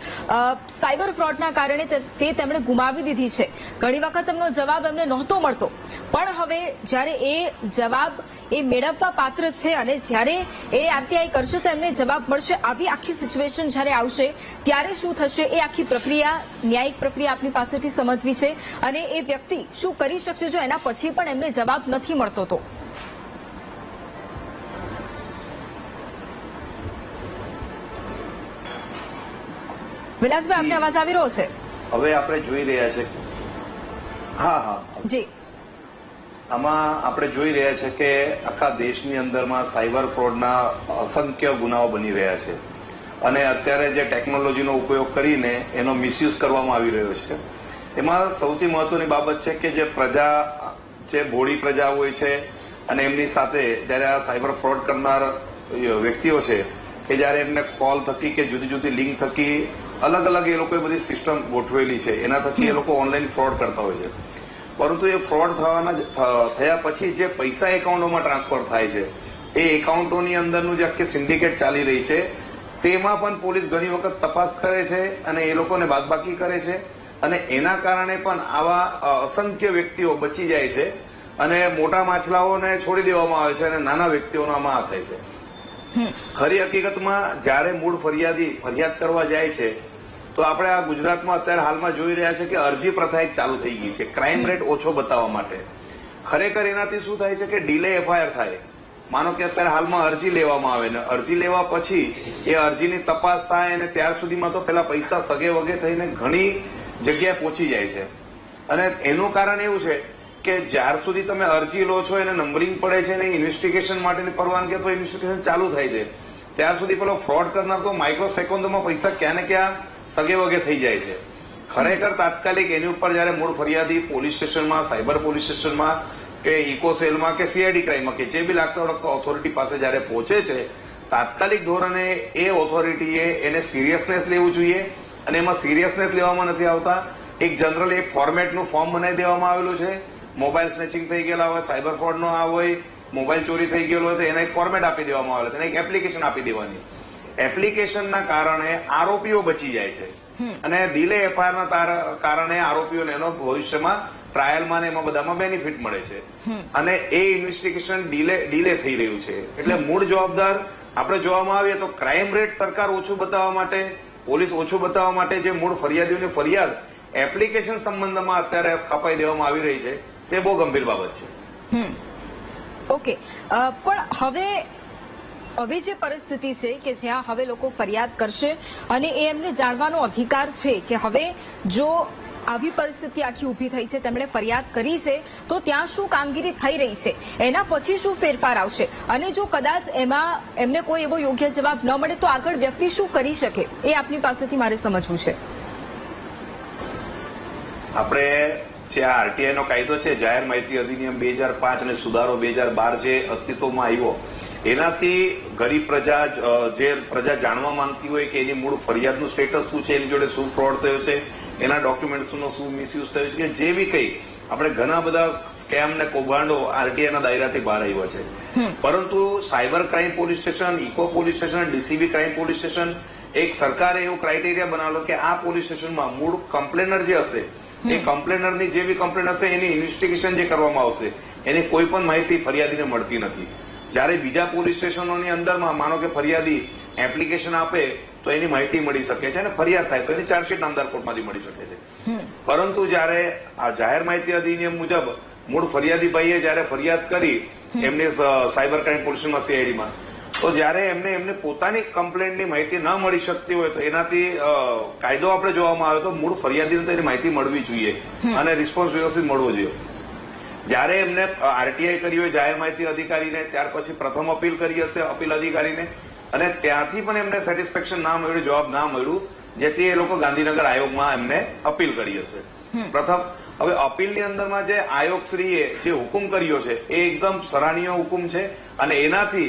સાયબર ફ્રોડના કારણે તે તેમણે ગુમાવી દીધી છે, ઘણી વખત એમનો જવાબ એમને નહોતો મળતો, પણ હવે જ્યારે એ જવાબ એ મેળવવા પાત્ર છે અને જ્યારે એ RTI કરશે તો એમને જવાબ મળશે. આવી આખી સિચ્યુએશન જ્યારે આવશે ત્યારે શું થશે, એ આખી પ્રક્રિયા, ન્યાયિક પ્રક્રિયા આપની પાસેથી સમજવી છે. અને એ વ્યક્તિ શું કરી શકશે જો એના પછી પણ એમને જવાબ નથી મળતો તો? વિલાસભાઈ, આપને અવાજ આવી રહ્યો છે? હવે આપણે જોઈ રહ્યા છે. હા જી. આમાં આપણે જોઈ રહ્યા છે કે આખા દેશની અંદરમાં સાયબર ફ્રોડના અસંખ્ય ગુનાઓ બની રહ્યા છે અને અત્યારે જે ટેકનોલોજીનો ઉપયોગ કરીને એનો મિસયુઝ કરવામાં આવી રહ્યો છે. એમાં સૌથી મહત્વની બાબત છે કે જે પ્રજા, જે ભોળી પ્રજા હોય છે અને એમની સાથે જ્યારે આ સાયબર ફ્રોડ કરનાર વ્યક્તિઓ છે કે જ્યારે એમને કોલ થકી કે જુદી જુદી લિંક થકી અલગ અલગ એ લોકોએ બધી સિસ્ટમ ગોઠવેલી છે, એના થકી એ લોકો ઓનલાઈન ફ્રોડ કરતા હોય છે. પરંતુ એ ફ્રોડ થયા પછી જે પૈસા એકાઉન્ટોમાં ટ્રાન્સફર થાય છે એ એકાઉન્ટોની અંદરનું જે આખી સિન્ડિકેટ ચાલી રહી છે તેમાં પણ પોલીસ ઘણી વખત તપાસ કરે છે અને એ લોકોને બાદબાકી કરે છે અને એના કારણે પણ આવા અસંખ્ય વ્યક્તિઓ બચી જાય છે અને મોટા માછલાઓને છોડી દેવામાં આવે છે અને નાના વ્યક્તિઓનો આમાં આ થાય છે. ખરી હકીકતમાં જ્યારે મૂળ ફરિયાદી ફરિયાદ કરવા જાય છે તો આપણે આ ગુજરાતમાં અત્યારે હાલમાં જોઈ રહ્યા છે કે અરજી પ્રથા એક ચાલુ થઈ ગઈ છે ક્રાઇમ રેટ ઓછો બતાવવા માટે. ખરેખર એનાથી શું થાય છે કે ડીલે એફઆઈઆર થાય. માનો કે અત્યારે હાલમાં અરજી લેવામાં આવે ને અરજી લેવા પછી એ અરજીની તપાસ થાય અને ત્યાર સુધીમાં તો પેલા પૈસા સગે વગે થઈને ઘણી જગ્યાએ પહોંચી જાય છે અને એનું કારણ એવું છે કે જ્યાર સુધી તમે અરજી લો છો એને નંબરિંગ પડે છે ને ઇન્વેસ્ટિગેશન માટેની પરવાનગી અથવા ઇન્વેસ્ટિગેશન ચાલુ થાય છે ત્યાર સુધી પેલો ફ્રોડ કરનાર તો માઇક્રો સેકન્ડોમાં પૈસા ક્યાં ને ક્યાં સગે વગે થઈ જાય છે. ખરેખર તાત્કાલિક એની ઉપર જયારે મૂળ ફરિયાદી પોલીસ સ્ટેશનમાં, સાયબર પોલીસ સ્ટેશનમાં કે ઇકો સેલમાં કે સીઆઈડી ક્રાઇમમાં કે જે બી લાગતા ઓળખતા ઓથોરિટી પાસે જયારે પહોંચે છે તાત્કાલિક ધોરણે એ ઓથોરિટીએ એને સિરિયસનેસ લેવું જોઈએ અને એમાં સિરિયસનેસ લેવામાં નથી આવતા. એક જનરલ એક ફોર્મેટનું ફોર્મ બનાવી દેવામાં આવેલું છે. મોબાઈલ સ્નેચિંગ થઈ ગયેલા હોય, સાયબર ફ્રોડનો આ હોય, મોબાઈલ ચોરી થઈ ગયેલો હોય તો એને એક ફોર્મેટ આપી દેવામાં આવે છે અને એક એપ્લિકેશન આપી દેવાની. એપ્લિકેશનના કારણે આરોપીઓ બચી જાય છે અને ડીલે એફઆઈઆરના કારણે આરોપીઓને એનો ભવિષ્યમાં ટ્રાયલમાં ને એમાં બધામાં બેનિફિટ મળે છે અને એ ઇન્વેસ્ટિગેશન ડીલે થઈ રહ્યું છે. એટલે મૂળ જવાબદાર આપણે જોવામાં આવીએ તો ક્રાઇમ રેટ સરકાર ઓછું બતાવવા માટે, પોલીસ ઓછું બતાવવા માટે જે મૂળ ફરિયાદીઓની ફરિયાદ એપ્લિકેશન સંબંધમાં અત્યારે કપાઈ દેવામાં આવી રહી છે તે બહુ ગંભીર બાબત છે. ઓકે, પણ હવે જે પરિસ્થિતિ છે કે જ્યાં હવે લોકો ફરિયાદ કરશે અને એ એમને જાણવાનો અધિકાર છે કે હવે જો આવી પરિસ્થિતિ આખી ઊભી થઈ છે, તેમણે ફરિયાદ કરી છે તો ત્યાં શું કામગીરી થઈ રહી છે, એના પછી શું ફેરફાર આવશે અને જો કદાચ એમાં એમને કોઈ એવો યોગ્ય જવાબ ન મળે તો આગળ વ્યક્તિ શું કરી શકે એ આપની પાસેથી મારે સમજવું છે. આપણે જે આ આરટીઆઈ નો કાયદો છે, જાહેર માહિતી અધિનિયમ 2005 અને સુધારો 2012 જે અસ્તિત્વમાં આવ્યો એનાથી ગરીબ પ્રજા, જે પ્રજા જાણવા માંગતી હોય કે એની મૂળ ફરિયાદનું સ્ટેટસ શું છે, એની જોડે શું ફ્રોડ થયો છે, એના ડોક્યુમેન્ટ્સનો શું મિસયુઝ થયો છે, કે જે બી કંઈ આપણે ઘણા બધા સ્કેમ ને કૌભાંડો આરટીઆઈના દાયરાથી બહાર આવ્યા છે. પરંતુ cyber crime police station, eco police station, DCB crime police station, એક સરકારે એવું ક્રાઇટેરિયા બનાવેલો કે આ પોલીસ સ્ટેશનમાં મૂળ કમ્પ્લેનર જે હશે એ કમ્પ્લેનરની જે બી કમ્પ્લેન હશે એની ઇન્વેસ્ટિગેશન જે કરવામાં આવશે એની કોઈ પણ માહિતી ફરિયાદીને મળતી નથી. જ્યારે બીજા પોલીસ સ્ટેશનોની અંદરમાં માનો કે ફરિયાદી એપ્લિકેશન આપે તો એની માહિતી મળી શકે છે અને ફરિયાદ થાય તો એની ચાર્જશીટ નામદાર કોર્ટમાંથી મળી શકે છે. પરંતુ જ્યારે આ જાહેર માહિતી અધિનિયમ મુજબ મૂળ ફરિયાદી ભાઈએ જયારે ફરિયાદ કરી એમને સાયબર ક્રાઇમ પોલીસમાં, સીઆઈડીમાં, તો જયારે એમને પોતાની કમ્પ્લેન્ટની માહિતી ન મળી શકતી હોય તો એનાથી કાયદો આપણે જોવામાં આવે તો મૂળ ફરિયાદીને તો એની માહિતી મળવી જોઈએ અને રિસ્પોન્સ વ્યવસ્થિત મળવો જોઈએ. જયારે એમને આરટીઆઈ કરી હોય જાહેર માહિતી અધિકારીને, ત્યાર પછી પ્રથમ અપીલ કરી હશે અપીલ અધિકારીને અને ત્યાંથી પણ એમને સેટિસ્ફેક્શન ના મળ્યું, જવાબ ના મળ્યું, જેથી એ લોકો ગાંધીનગર આયોગમાં એમને અપીલ કરી હશે. પ્રથમ હવે અપીલની અંદરમાં જે આયોગશ્રીએ જે હુકુમ કર્યો છે એ એકદમ સરાહનીય હુકુમ છે અને એનાથી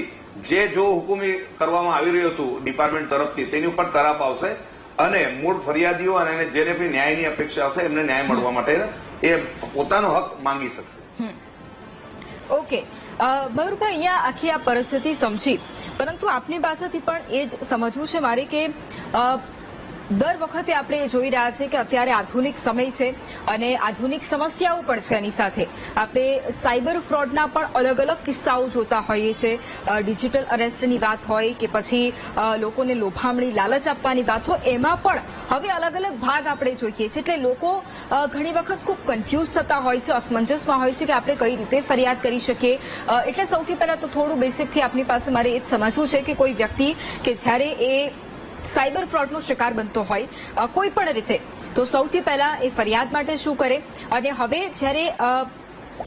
જે જો હુકુમ કરવામાં આવી રહ્યું હતું ડિપાર્ટમેન્ટ તરફથી તેની ઉપર તરાપ આવશે અને મૂળ ફરિયાદીઓ અને જેને બી ન્યાયની અપેક્ષા હશે એમને ન્યાય મળવા માટે એ પોતાનો હક માંગી શકશે. ઓકે, મયુરભાઈ, અહીંયા આખી આ પરિસ્થિતિ સમજી, પરંતુ આપની પાસેથી પણ એ જ સમજવું છે મારે કે દર વખતે આપણે જોઈ રહ્યા છે કે અત્યારે આધુનિક સમય છે અને આધુનિક સમસ્યાઓ પણ છે. એની સાથે આપણે સાયબર ફ્રોડના પણ અલગ અલગ કિસ્સાઓ જોતા હોઈએ છીએ. ડિજિટલ અરેસ્ટની વાત હોય કે પછી લોકોને લોભામણી, લાલચ આપવાની વાત હોય, એમાં પણ હવે અલગ અલગ ભાગ આપણે જોઈએ છીએ. એટલે લોકો ઘણી વખત ખૂબ કન્ફ્યુઝ થતા હોય છે, અસમંજસમાં હોય છે કે આપણે કઈ રીતે ફરિયાદ કરી શકીએ. એટલે સૌથી પહેલા તો થોડું બેસિકથી આપની પાસે મારે એ જ સમજવું છે કે કોઈ વ્યક્તિ કે જ્યારે એ સાયબર ફ્રોડનો શિકાર બનતો હોય કોઈ પણ રીતે, તો સૌથી પહેલા એ ફરિયાદ માટે શું કરે અને હવે જ્યારે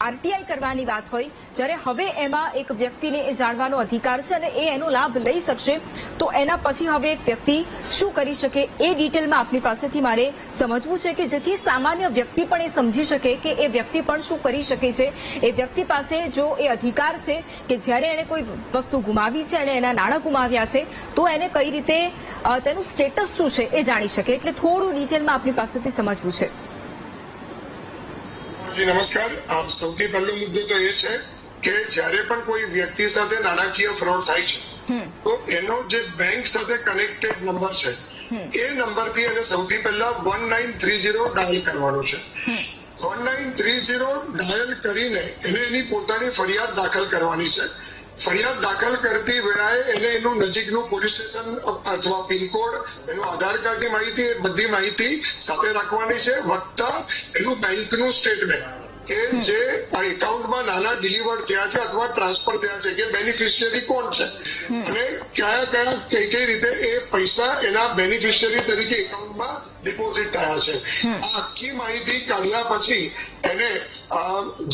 આરટીઆઈ કરવાની વાત હોય, જ્યારે હવે એમાં એક વ્યક્તિને એ જાણવાનો અધિકાર છે અને એ એનો લાભ લઈ શકશે, તો એના પછી હવે એક વ્યક્તિ શું કરી શકે એ ડિટેલમાં આપની પાસેથી મારે સમજવું છે કે જેથી સામાન્ય વ્યક્તિ પણ એ સમજી શકે કે એ વ્યક્તિ પણ શું કરી શકે છે. એ વ્યક્તિ પાસે જો એ અધિકાર છે કે જ્યારે એણે કોઈ વસ્તુ ગુમાવી છે અને એના નાણાં ગુમાવ્યા છે તો એને કઈ રીતે તેનું સ્ટેટસ શું છે એ જાણી શકે. એટલે થોડું ડિટેલમાં આપની પાસેથી સમજવું છે. જી નમસ્કાર. સૌથી પહેલો મુદ્દો તો એ છે કે જ્યારે પણ કોઈ વ્યક્તિ સાથે નાણાકીય ફ્રોડ થાય છે તો એનો જે બેંક સાથે કનેક્ટેડ નંબર છે એ નંબરથી એને સૌથી પહેલા 1930 ડાયલ કરવાનું છે. 1930 ડાયલ કરીને એને એની પોતાની ફરિયાદ દાખલ કરવાની છે. ફરિયાદ દાખલ કરતી વેળાએ એને એનું નજીકનું પોલીસ સ્ટેશન અથવા પિનકોડ, એનું આધાર કાર્ડની માહિતી, એ બધી માહિતી સાથે રાખવાની છે, વત્તા એનું બેંકનું સ્ટેટમેન્ટ કે જે આ એકાઉન્ટમાં નાના ડિલિવર્ડ થયા છે અથવા ટ્રાન્સફર થયા છે, કે બેનિફિશિયરી કોણ છે અને કયા કઈ રીતે એ પૈસા એના બેનિફિશિયરી તરીકે એકાઉન્ટમાં ડિપોઝિટ થયા છે. આ આખી માહિતી કાઢ્યા પછી એને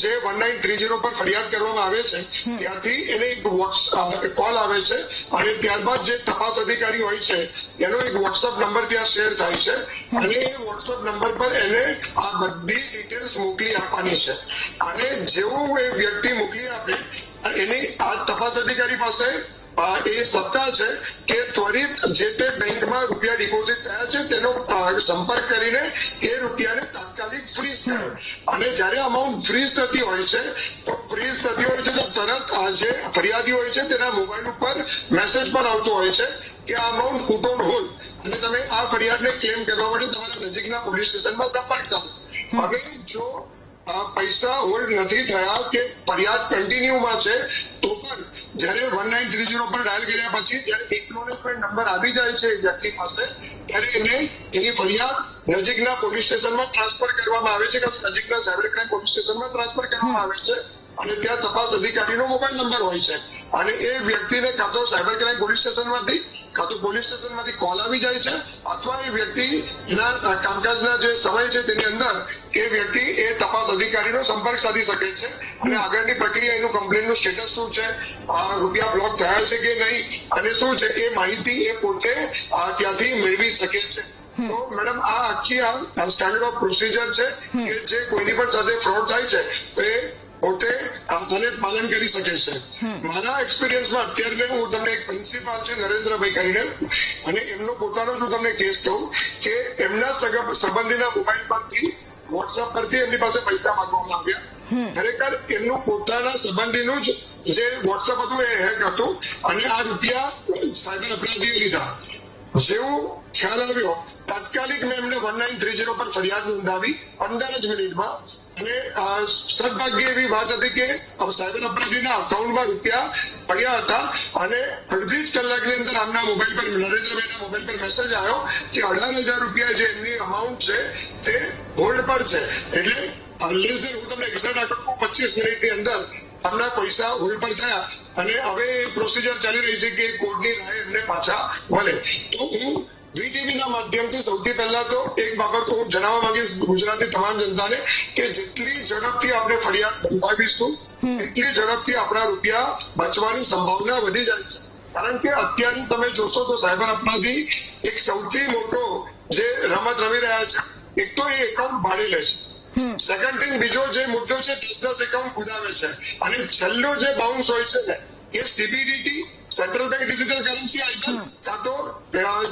જે 1930 પર ફરિયાદ કરવામાં આવે છે ત્યાંથી એને એક કોલ આવે છે અને ત્યારબાદ જે તપાસ અધિકારી હોય છે એનો એક વોટ્સઅપ નંબર ત્યાં શેર થાય છે અને એ વોટ્સઅપ નંબર પર એને આ બધી ડિટેલ્સ મોકલી આપવાની છે. અને જેવું એ વ્યક્તિ મોકલી આપે એની આ તપાસ અધિકારી પાસે એ સત્તા છે કે ત્વરિત જે તે બેંકમાં રૂપિયા ડિપોઝિટ થયા છે તેનો સંપર્ક કરીને એ રૂપિયાને તાત્કાલિક ફ્રીઝ કરે. અને જયારે અમાઉન્ટ ફ્રીઝ થતી હોય છે તો તરત જે ફરિયાદી હોય છે તેના મોબાઈલ ઉપર મેસેજ પણ આવતો હોય છે કે આ અમાઉન્ટ પુટ ઓન હોલ્ડ અને તમે આ ફરિયાદને ક્લેમ કરવા માટે તમારા નજીકના પોલીસ સ્ટેશનમાં સંપર્ક સાધો. હવે જો પૈસા હોલ્ડ નથી થયા કે ફરિયાદ કન્ટિન્યુમાં છે તો પણ જયારે 1930 પર ડાયલ કર્યા પછી જયારે એકનોલેજમેન્ટ નંબર આવી જાય છે વ્યક્તિ પાસે ત્યારે એને એની ફરિયાદ નજીકના પોલીસ સ્ટેશનમાં ટ્રાન્સફર કરવામાં આવે છે કે નજીકના સાયબર ક્રાઇમ પોલીસ સ્ટેશનમાં ટ્રાન્સફર કરવામાં આવે છે અને ત્યાં તપાસ અધિકારીનો મોબાઈલ નંબર હોય છે અને એ વ્યક્તિને કાં તો સાયબર ક્રાઇમ પોલીસ સ્ટેશનમાંથી કાં તો પોલીસ સ્ટેશનમાંથી કોલ આવી જાય છે અથવા એ વ્યક્તિ એના કામકાજના જે સમય છે તેની અંદર એ વ્યક્તિ એ તપાસ અધિકારીનો સંપર્ક સાધી શકે છે અને આગળની પ્રક્રિયા એનું કમ્પ્લેનનું સ્ટેટસ શું છે, રૂપિયા બ્લોક થયા છે કે નહીં અને શું છે એ માહિતી એ પોતે ત્યાંથી મેળવી શકે છે. તો મેડમ આ આખી આ સ્ટાન્ડર્ડ ઓફ પ્રોસિજર છે કે જે કોઈની પણ સાથે ફ્રોડ થાય છે તો એ પોતે આને પાલન કરી શકે છે. મારા એક્સપિરિયન્સમાં અત્યારે હું તમને એક પ્રિન્સિપાલ છે નરેન્દ્રભાઈ કરીને અને એમનો પોતાનો જો તમને કેસ કહું કે એમના સંબંધીના મોબાઈલ પરથી વોટ્સઅપ પરથી એમની પાસે પૈસા માંગવામાં આવ્યા. ખરેખર એમનું પોતાના સંબંધીનું જ જે વોટ્સઅપ હતું એ હેક હતું અને આ રૂપિયા સાયબર અપરાધીએ લીધા. જેવું ખ્યાલ આવ્યો તાત્કાલિક મેં એમને 1930 પર ફરિયાદ નોંધાવી 15 જ મિનિટમાં અને સદભાગ્ય એવી વાત હતી કે સાયબર અપરાધીના અકાઉન્ટમાં રૂપિયા પડ્યા હતા અને અડધી જ કલાકની અંદર આમના મોબાઈલ પર નરેન્દ્રભાઈના મોબાઈલ પર મેસેજ આવ્યો કે 18,000 રૂપિયા જે એમની અમાઉન્ટ છે તે હોલ્ડ પર છે. એટલે લેસ દેન હું તમને એક્ઝેક્ટ આંકડો 25 મિનિટની અંદર આમના પૈસા હોલ્ડ પર થયા અને હવે પ્રોસિજર ચાલી રહી છે કે કોર્ટની રાય એમને પાછા મળે. તો હું વીટીવીના માધ્યમથી સૌથી પહેલા તો એક બાબત હું જણાવવા માંગીશ ગુજરાતની તમામ જનતાને કે જેટલી ઝડપથી આપણે ફરિયાદ નોંધાવીશું એટલી ઝડપથી આપણા રૂપિયા બચવાની સંભાવના વધી જાય છે. કારણ કે અત્યારે તમે જોશો તો સાયબર અપરાધી એક સૌથી મોટો જે રમત રમી રહ્યા છે, એક તો એ એકાઉન્ટ ભાડે લે છે, સેકન્ડ થિંગ બીજો જે મુદ્દો છે 10 એકાઉન્ટ ખુદાવે છે અને છેલ્લો જે બાઉન્સ હોય છે ને એ CBDT central bank digital currency item કાં તો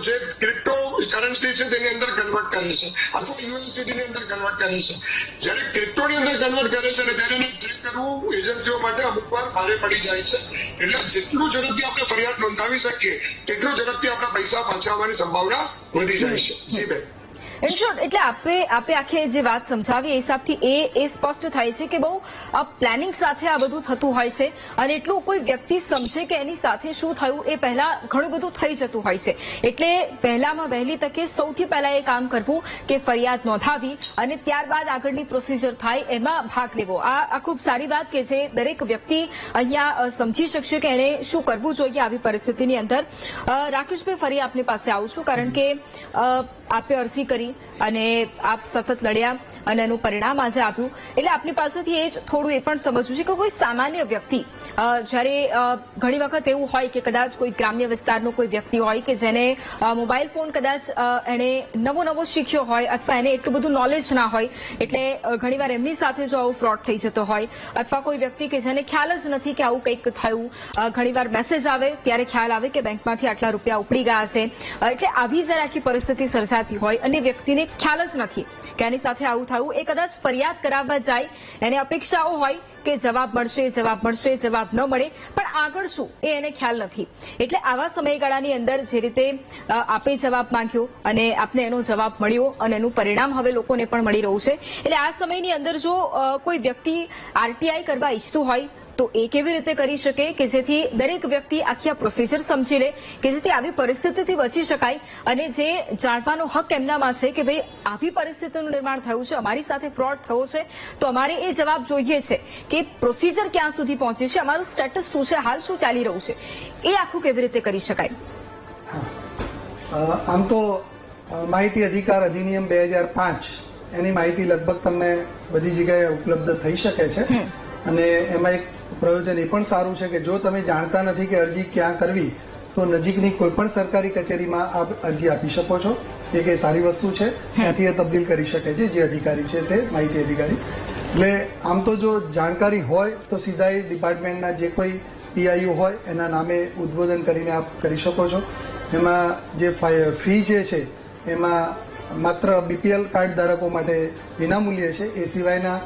જે ક્રિપ્ટો કરન્સી છે તેની અંદર કન્વર્ટ કરે છે અથવા યુએસડીટી ની અંદર કન્વર્ટ કરે છે. જ્યારે ક્રિપ્ટોની અંદર કન્વર્ટ કરે છે ત્યારે એને ટ્રેક કરવું એજન્સીઓ માટે અમુક વાર ભારે પડી જાય છે. એટલે જેટલું ઝડપથી આપણે ફરિયાદ નોંધાવી શકીએ તેટલું ઝડપથી આપણા પૈસા પાછા આવવાની સંભાવના વધી જાય છે. જી બેન. ઇન શોર્ટ એટલે આપે આખે જે વાત સમજાવી એ હિસાબથી એ સ્પષ્ટ થાય છે કે બહુ પ્લાનિંગ સાથે આ બધું થતું હોય છે અને એટલું કોઈ વ્યક્તિ સમજે કે એની સાથે શું થયું એ પહેલા ઘણું બધું થઈ જતું હોય છે. એટલે વહેલામાં વહેલી તકે સૌથી પહેલા એ કામ કરવું કે ફરિયાદ નોંધાવી અને ત્યારબાદ આગળની પ્રોસિજર થાય એમાં ભાગ લેવો. આ ખૂબ સારી વાત કે જે દરેક વ્યક્તિ અહીંયા સમજી શકશે કે એણે શું કરવું જોઈએ આવી પરિસ્થિતિની અંદર. રાકેશભાઈ ફરી આપની પાસે આવું છું કારણ કે આપે અરજી કરી અને આપ સતત લડ્યા અને એનું પરિણામ આજે આપ્યું. એટલે આપની પાસેથી એ જ થોડું એ પણ સમજવું છે કે કોઈ સામાન્ય વ્યક્તિ જ્યારે ઘણી વખત એવું હોય કે કદાચ કોઈ ગ્રામ્ય વિસ્તારનો કોઈ વ્યક્તિ હોય કે જેને મોબાઈલ ફોન કદાચ એને નવો શીખ્યો હોય અથવા એને એટલું બધું નોલેજ ના હોય, એટલે ઘણીવાર એમની સાથે જો આવું ફ્રોડ થઈ જતો હોય, અથવા કોઈ વ્યક્તિ કે જેને ખ્યાલ જ નથી કે આવું કંઈક થયું, ઘણીવાર મેસેજ આવે ત્યારે ખ્યાલ આવે કે બેંકમાંથી આટલા રૂપિયા ઉપડી ગયા છે, એટલે આવી જ્યારે આખી પરિસ્થિતિ સર્જાતી હોય અને વ્યક્તિને ખ્યાલ જ નથી કે આની સાથે આવું થયું, એ કદાચ ફરિયાદ કરાવવા જાય, એને અપેક્ષાઓ હોય કે જવાબ મળશે, જવાબ ન મળે, પણ આગળ શું એ એને ખ્યાલ નથી. એટલે આવા સમયગાળાની અંદર જે રીતે આપે જવાબ માંગ્યો અને આપને એનો જવાબ મળ્યો અને એનું પરિણામ હવે લોકોને પણ મળી રહ્યું છે. એટલે આ સમયની અંદર જો કોઈ વ્યક્તિ આરટીઆઈ કરવા ઈચ્છતું હોય તો એ કેવી રીતે કરી શકે કે જેથી દરેક વ્યક્તિ આખી આ પ્રોસિજર સમજી લે, કે જેથી આવી પરિસ્થિતિથી બચી શકાય અને જે જાણવાનો હક એમનામાં છે કે ભાઈ આવી પરિસ્થિતિનું નિર્માણ થયું છે, અમારી સાથે ફ્રોડ થયો છે, તો અમારે એ જવાબ જોઈએ છે કે પ્રોસિજર ક્યાં સુધી પહોંચી છે, અમારું સ્ટેટસ શું છે, હાલ શું ચાલી રહ્યું છે, એ આખું કેવી રીતે કરી શકાય? આમ તો માહિતી અધિકાર અધિનિયમ 2005 એની માહિતી લગભગ તમને બધી જગ્યાએ ઉપલબ્ધ થઈ શકે છે. અને એમાં એક પ્રયોજન એ પણ સારું છે કે જો તમે જાણતા નથી કે અરજી ક્યાં કરવી, તો નજીકની કોઈ પણ સરકારી કચેરીમાં આપ અરજી આપી શકો છો. એ કઈ સારી વસ્તુ છે, ત્યાંથી એ તબદીલ કરી શકે છે જે અધિકારી છે તે માહિતી અધિકારી. એટલે આમ તો જો જાણકારી હોય તો સીધા એ ડિપાર્ટમેન્ટના જે કોઈ પીઆઈઓ હોય એના નામે ઉદ્બોધન કરીને આપ કરી શકો છો. એમાં જે ફી જે છે એમાં માત્ર બીપીએલ કાર્ડ ધારકો માટે વિનામૂલ્ય છે. એ સિવાયના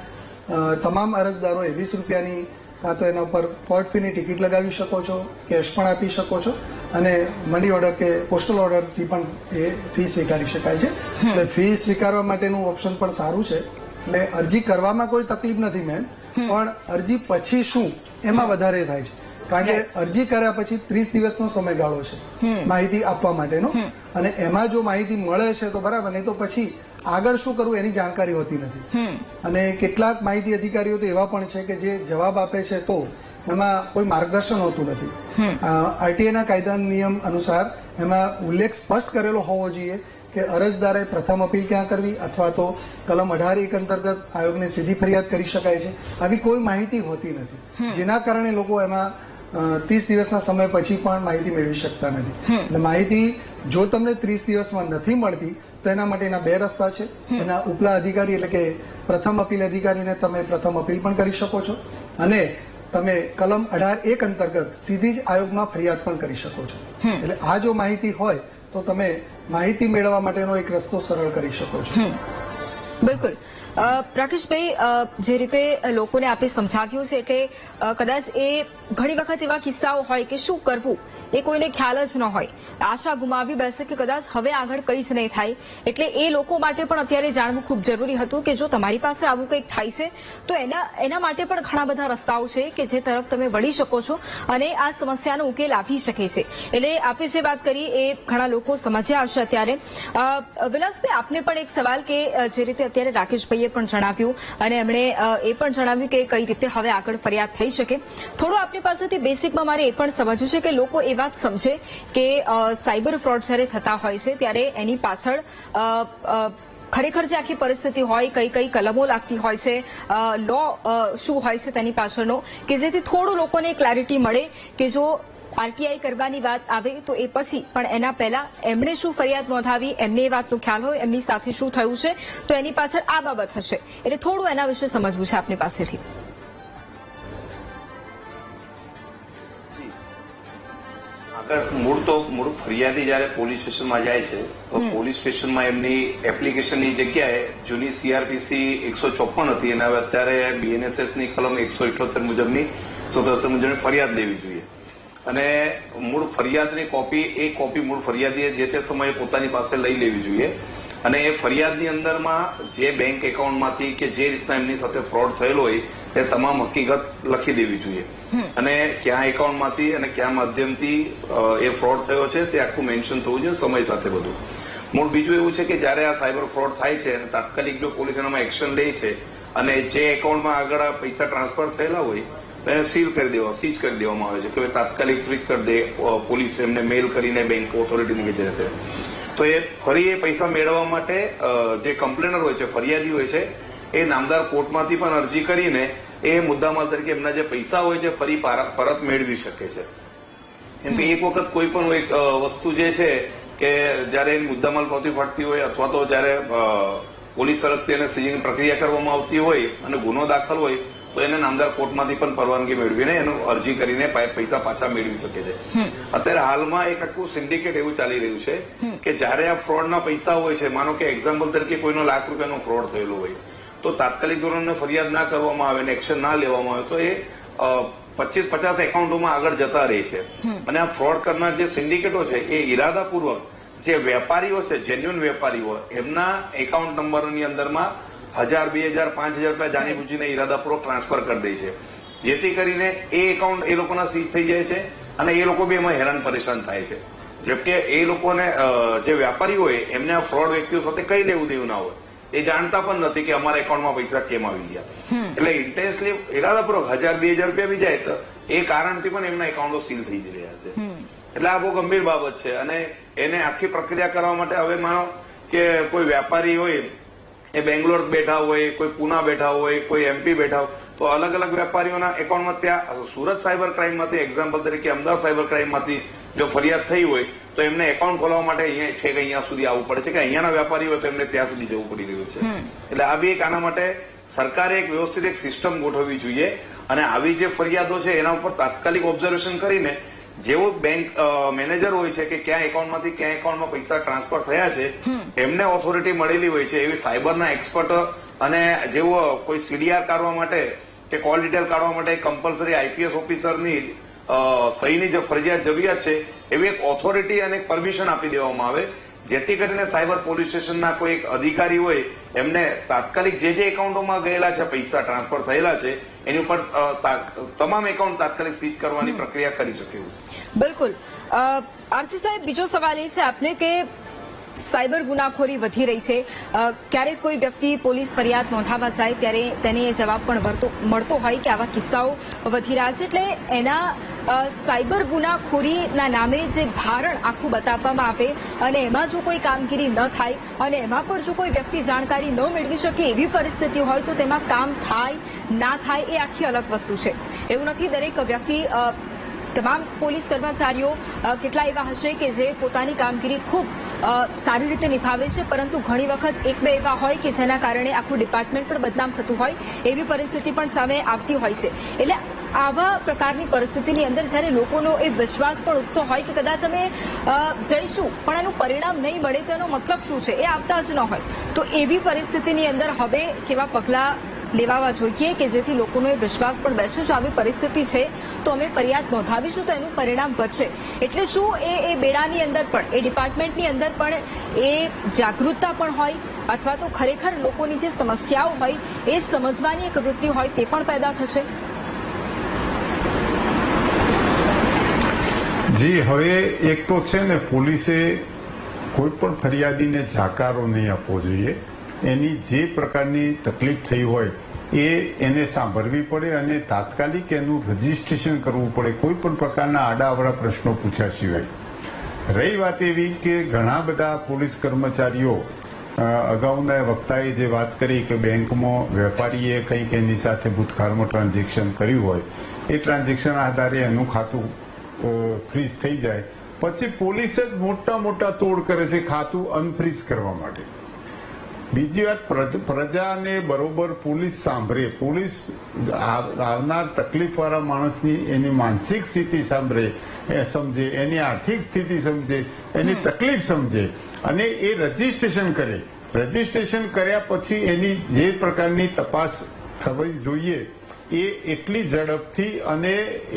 તમામ અરજદારોએ 20 રૂપિયાની કાં તો એના ઉપર કોર્ટ ફીની ટિકિટ લગાવી શકો છો, કેશ પણ આપી શકો છો, અને મની ઓર્ડર કે પોસ્ટલ ઓર્ડરથી પણ એ ફી સ્વીકારી શકાય છે. એટલે ફી સ્વીકારવા માટેનું ઓપ્શન પણ સારું છે. એટલે અરજી કરવામાં કોઈ તકલીફ નથી મેમ, પણ અરજી પછી શું એમાં વધારે થાય છે. કારણ કે અરજી કર્યા પછી 30 દિવસનો સમયગાળો છે માહિતી આપવા માટેનો, અને એમાં જો માહિતી મળે છે તો બરાબર, નહીં તો પછી આગળ શું કરવું એની જાણકારી હોતી નથી. અને કેટલાક માહિતી અધિકારીઓ તો એવા પણ છે કે જે જવાબ આપે છે તો એમાં કોઈ માર્ગદર્શન હોતું નથી. આરટીઆઈના કાયદાના નિયમ અનુસાર એમાં ઉલ્લેખ સ્પષ્ટ કરેલો હોવો જોઈએ કે અરજદારે પ્રથમ અપીલ ક્યાં કરવી, અથવા તો કલમ 18(1) અંતર્ગત આયોગને સીધી ફરિયાદ કરી શકાય છે. આવી કોઈ માહિતી હોતી નથી, જેના કારણે લોકો એમાં 30 દિવસના સમય પછી પણ માહિતી મેળવી શકતા નથી. એટલે માહિતી જો તમને 30 દિવસમાં નથી મળતી તો એના માટેના 2 રસ્તા છે. એના ઉપલા અધિકારી એટલે કે પ્રથમ અપીલ અધિકારીને તમે પ્રથમ અપીલ પણ કરી શકો છો, અને તમે કલમ 18(1) અંતર્ગત સીધી જ આયોગમાં ફરિયાદ પણ કરી શકો છો. એટલે આ જો માહિતી હોય તો તમે માહિતી મેળવવા માટેનો એક રસ્તો સરળ કરી શકો છો. બિલકુલ. રાકેશભાઈ, જે રીતે લોકોને આપણે સમજાવ્યું છે એટલે કદાચ એ ઘણી વખત એવા કિસ્સાઓ હોય કે શું કરવું એ કોઈને ખ્યાલ જ ન હોય, આશા ગુમાવી બેસે કે કદાચ હવે આગળ કંઈ જ નહીં થાય. એટલે એ લોકો માટે પણ અત્યારે જાણવું ખૂબ જરૂરી હતું કે જો તમારી પાસે આવું કંઈક થાય છે તો એના માટે પણ ઘણા બધા રસ્તાઓ છે કે જે તરફ તમે વળી શકો છો અને આ સમસ્યાનો ઉકેલ આવી શકે છે. એટલે આપે જે વાત કરી એ ઘણા લોકો સમજ્યા હશે અત્યારે. વિલાસભાઈ, આપને પણ એક સવાલ કે જે રીતે અત્યારે રાકેશભાઈએ પણ જણાવ્યું અને એમણે એ પણ જણાવ્યું કે કઈ રીતે હવે આગળ ફરિયાદ થઈ શકે, થોડું આપની પાસેથી બેસિકમાં મારે એ પણ સમજવું છે કે લોકો એ વાત સમજે કે સાયબર ફ્રોડ જ્યારે થતા હોય છે ત્યારે એની પાછળ ખરેખર જે આખી પરિસ્થિતિ હોય, કઈ કઈ કલમો લાગતી હોય છે, લો શું હોય છે તેની પાછળનો, કે જેથી થોડું લોકોને ક્લેરિટી મળે કે જો આરટીઆઈ કરવાની વાત આવે તો એ પછી પણ એના પહેલા એમણે શું ફરિયાદ નોંધાવી, એમને એ વાતનો ખ્યાલ હોય, એમની સાથે શું થયું છે, તો એની પાછળ આ બાબત હશે. એટલે થોડું એના વિશે સમજવું છે આપની પાસેથી. મૂળ ફરિયાદી જયારે પોલીસ સ્ટેશનમાં જાય છે તો પોલીસ સ્ટેશનમાં એમની એપ્લિકેશનની જગ્યાએ જૂની સીઆરપીસી 154 હતી અને હવે અત્યારે બીએનએસએસ ની કલમ 178 મુજબની ફરિયાદ લેવી જોઈએ. અને મૂળ ફરિયાદની કોપી મૂળ ફરિયાદીએ જે તે સમયે પોતાની પાસે લઈ લેવી જોઈએ. અને એ ફરિયાદની અંદરમાં જે બેંક એકાઉન્ટમાંથી કે જે રીતના એમની સાથે ફ્રોડ થયેલો હોય તે તમામ હકીકત લખી દેવી જોઈએ. અને ક્યાં એકાઉન્ટમાંથી અને ક્યાં માધ્યમથી એ ફ્રોડ થયો છે તે આખું મેન્શન થવું જોઈએ સમય સાથે બધું. મૂળ બીજું એવું છે કે જયારે આ સાયબર ફ્રોડ થાય છે અને તાત્કાલિક જો પોલીસ એનામાં એક્શન લે છે અને જે એકાઉન્ટમાં આગળ આ પૈસા ટ્રાન્સફર થયેલા હોય તો એને સીઝ કરી દેવામાં આવે છે કે તાત્કાલિક ફ્રીઝ કરી દે પોલીસ એમને મેલ કરીને બેંક ઓથોરિટીને કહે છે. તો એ ફરી એ પૈસા મેળવવા માટે જે કમ્પ્લેનર હોય છે, ફરિયાદી હોય છે, એ નામદાર કોર્ટમાંથી પણ અરજી કરીને એ મુદ્દામાલ તરીકે એમના જે પૈસા હોય છે ફરી પરત મેળવી શકે છે. કેમ કે એક વખત કોઈ પણ એક વસ્તુ જે છે કે જયારે એની મુદ્દામાલ પાવતી ફટતી હોય અથવા તો જયારે પોલીસ તરફથી એને સીઝિંગ પ્રક્રિયા કરવામાં આવતી હોય અને ગુનો દાખલ હોય તો એને નામદાર કોર્ટમાંથી પણ પરવાનગી મેળવીને એનું અરજી કરીને પૈસા પાછા મેળવી શકે છે. અત્યારે હાલમાં એક આખું સિન્ડિકેટ એવું ચાલી રહ્યું છે કે જયારે આ ફ્રોડના પૈસા હોય છે, માનો કે એક્ઝામ્પલ તરીકે કોઈનો ₹1,00,000નો ફ્રોડ થયેલો હોય તો તાત્કાલિક ધોરણે ફરિયાદ ના કરવામાં આવે ને એક્શન ના લેવામાં આવે તો એ 25-50 એકાઉન્ટોમાં આગળ જતા રહે છે. અને આ ફ્રોડ કરનાર જે સિન્ડિકેટો છે એ ઇરાદાપૂર્વક જે વેપારીઓ છે, જેન્યુઅન વેપારીઓ, એમના એકાઉન્ટ નંબરોની અંદરમાં 1,000, 2,000, 5,000 રૂપિયા જાણીબૂજીને ઇરાદાપૂર્વક ટ્રાન્સફર કરી દે છે, જેથી કરીને એ એકાઉન્ટ એ લોકોના સીઝ થઈ જાય છે અને એ લોકો બી એમાં હેરાન પરેશાન થાય છે. જેમકે એ લોકોને જે વેપારી હોય એમને આ ફ્રોડ વ્યક્તિઓ સાથે કઈ લેવું દેવું ના હોય, એ જાણતા પણ નથી કે અમારા એકાઉન્ટમાં પૈસા કેમ આવી ગયા. એટલે ઇન્ટેન્સલી ઇરાદાપૂર્વક 1,000, 2,000 રૂપિયા બી જાય તો એ કારણથી પણ એમના એકાઉન્ટો સીલ થઈ રહ્યા છે. એટલે આ બહુ ગંભીર બાબત છે અને એને આખી પ્રક્રિયા કરવા માટે હવે માનો કે કોઈ વેપારી હોય એ બેંગ્લોર બેઠા હોય, કોઈ પુના બેઠા હોય, કોઈ MP બેઠા હોય તો અલગ અલગ વેપારીઓના એકાઉન્ટમાં ત્યાં સુરત સાયબર ક્રાઇમમાંથી એક્ઝામ્પલ તરીકે અમદાવાદ સાયબર ક્રાઇમમાંથી જો ફરિયાદ થઈ હોય તો એમને એકાઉન્ટ ખોલવા માટે અહીંયા છે કે અહીંયા સુધી આવવું પડે છે કે અહીંયાના વેપારી હોય તો એમને ત્યાં સુધી જવું પડી રહ્યું છે. એટલે આ બી એક આના માટે સરકારે એક વ્યવસ્થિત એક સિસ્ટમ ગોઠવવી જોઈએ અને આવી જે ફરિયાદો છે એના ઉપર તાત્કાલિક ઓબ્ઝર્વેશન કરીને જેવો બેંક મેનેજર હોય છે કે ક્યાં એકાઉન્ટમાંથી ક્યાં એકાઉન્ટમાં પૈસા ટ્રાન્સફર થયા છે એમને ઓથોરિટી મળેલી હોય છે એવી સાયબરના એક્સપર્ટ અને જેવો કોઈ CDR કાઢવા માટે કે કોલ ડિટેલ કાઢવા માટે કમ્પલસરી IPS ઓફિસરની સહીની જે ફરજિયાત જરૂરિયાત છે એવી એક ઓથોરિટી અને પરમિશન આપી દેવામાં આવે, જેથી કરીને સાયબર પોલીસ સ્ટેશનના કોઈ એક અધિકારી હોય એમને તાત્કાલિક જે એકાઉન્ટોમાં ગયેલા છે, પૈસા ટ્રાન્સફર થયેલા છે એની ઉપર તમામ એકાઉન્ટ તાત્કાલિક સીઝ કરવાની પ્રક્રિયા કરી શકે. બિલકુલ. RC સાહેબ, બીજો સવાલ એ છે આપને કે સાયબર ગુનાખોરી વધી રહી છે. ક્યારેક કોઈ વ્યક્તિ પોલીસ ફરિયાદ નોંધાવવા જાય ત્યારે તેને એ જવાબ પણ મળતો હોય કે આવા કિસ્સાઓ વધી રહ્યા છે, એટલે એના સાયબર ગુનાખોરીના નામે જે ભારણ આખું બતાવવામાં આવે અને એમાં જો કોઈ કામગીરી ન થાય અને એમાં પણ જો કોઈ વ્યક્તિ જાણકારી ન મેળવી શકે એવી પરિસ્થિતિ હોય તો તેમાં કામ થાય ના થાય એ આખી અલગ વસ્તુ છે. એવું નથી દરેક વ્યક્તિ તમામ પોલીસ કર્મચારીઓ કેટલા એવા હશે કે જે પોતાની કામગીરી ખૂબ સારી રીતે નિભાવે છે, પરંતુ ઘણી વખત એક બે એવા હોય કે જેના કારણે આખું ડિપાર્ટમેન્ટ પણ બદનામ થતું હોય એવી પરિસ્થિતિ પણ સામે આવતી હોય છે. એટલે આવા પ્રકારની પરિસ્થિતિની અંદર જ્યારે લોકોનો એ વિશ્વાસ પણ ઉઠતો હોય કે કદાચ અમે જઈશું પણ એનું પરિણામ નહીં મળે તો એનો મતલબ શું છે, એ આવતા જ ન હોય, તો એવી પરિસ્થિતિની અંદર હવે કેવા પગલાં લેવા જોઈએ કે જેથી લોકોનો એ વિશ્વાસ પણ બેસે, જો આવી પરિસ્થિતિ છે તો અમે ફરિયાદ નોંધાવીશું તો એનું પરિણામ વધશે. એટલે શું એ બેડાની અંદર પણ એ ડિપાર્ટમેન્ટની અંદર પણ એ જાગૃતતા પણ હોય અથવા તો ખરેખર લોકોની જે સમસ્યાઓ હોય એ સમજવાની એક વૃત્તિ હોય તે પણ પેદા થશે? જી, હવે એક તો છે ને, પોલીસે કોઈ પણ ફરિયાદીને જાકારો નહીં આપવો જોઈએ. એની જે પ્રકારની તકલીફ થઈ હોય એને સાંભળવી પડે અને તાત્કાલિક એનું રજીસ્ટ્રેશન કરવું પડે, કોઈ પણ પ્રકારના આડાઅવળા પ્રશ્નો પૂછ્યા સિવાય. રહી વાત એવી કે ઘણા બધા પોલીસ કર્મચારીઓ, અગાઉના વક્તાએ જે વાત કરી કે બેંકમાં વેપારીએ કંઈક એની સાથે ભૂતકાળમાં ટ્રાન્ઝેક્શન કર્યું હોય, એ ટ્રાન્ઝેક્શન આધારે એનું ખાતું ફ્રીઝ થઈ જાય, પછી પોલીસ જ મોટા તોડ કરે છે ખાતું અનફ્રીઝ કરવા માટે. બીજી વાત, પ્રજાને બરોબર પોલીસ સાંભળે, પોલીસ આવનાર તકલીફવાળા માણસની એની માનસિક સ્થિતિ સાંભળે, સમજે, એની આર્થિક સ્થિતિ સમજે, એની તકલીફ સમજે અને એ રજીસ્ટ્રેશન કરે. રજીસ્ટ્રેશન કર્યા પછી એની જે પ્રકારની તપાસ થવી જોઈએ એ એટલી ઝડપથી અને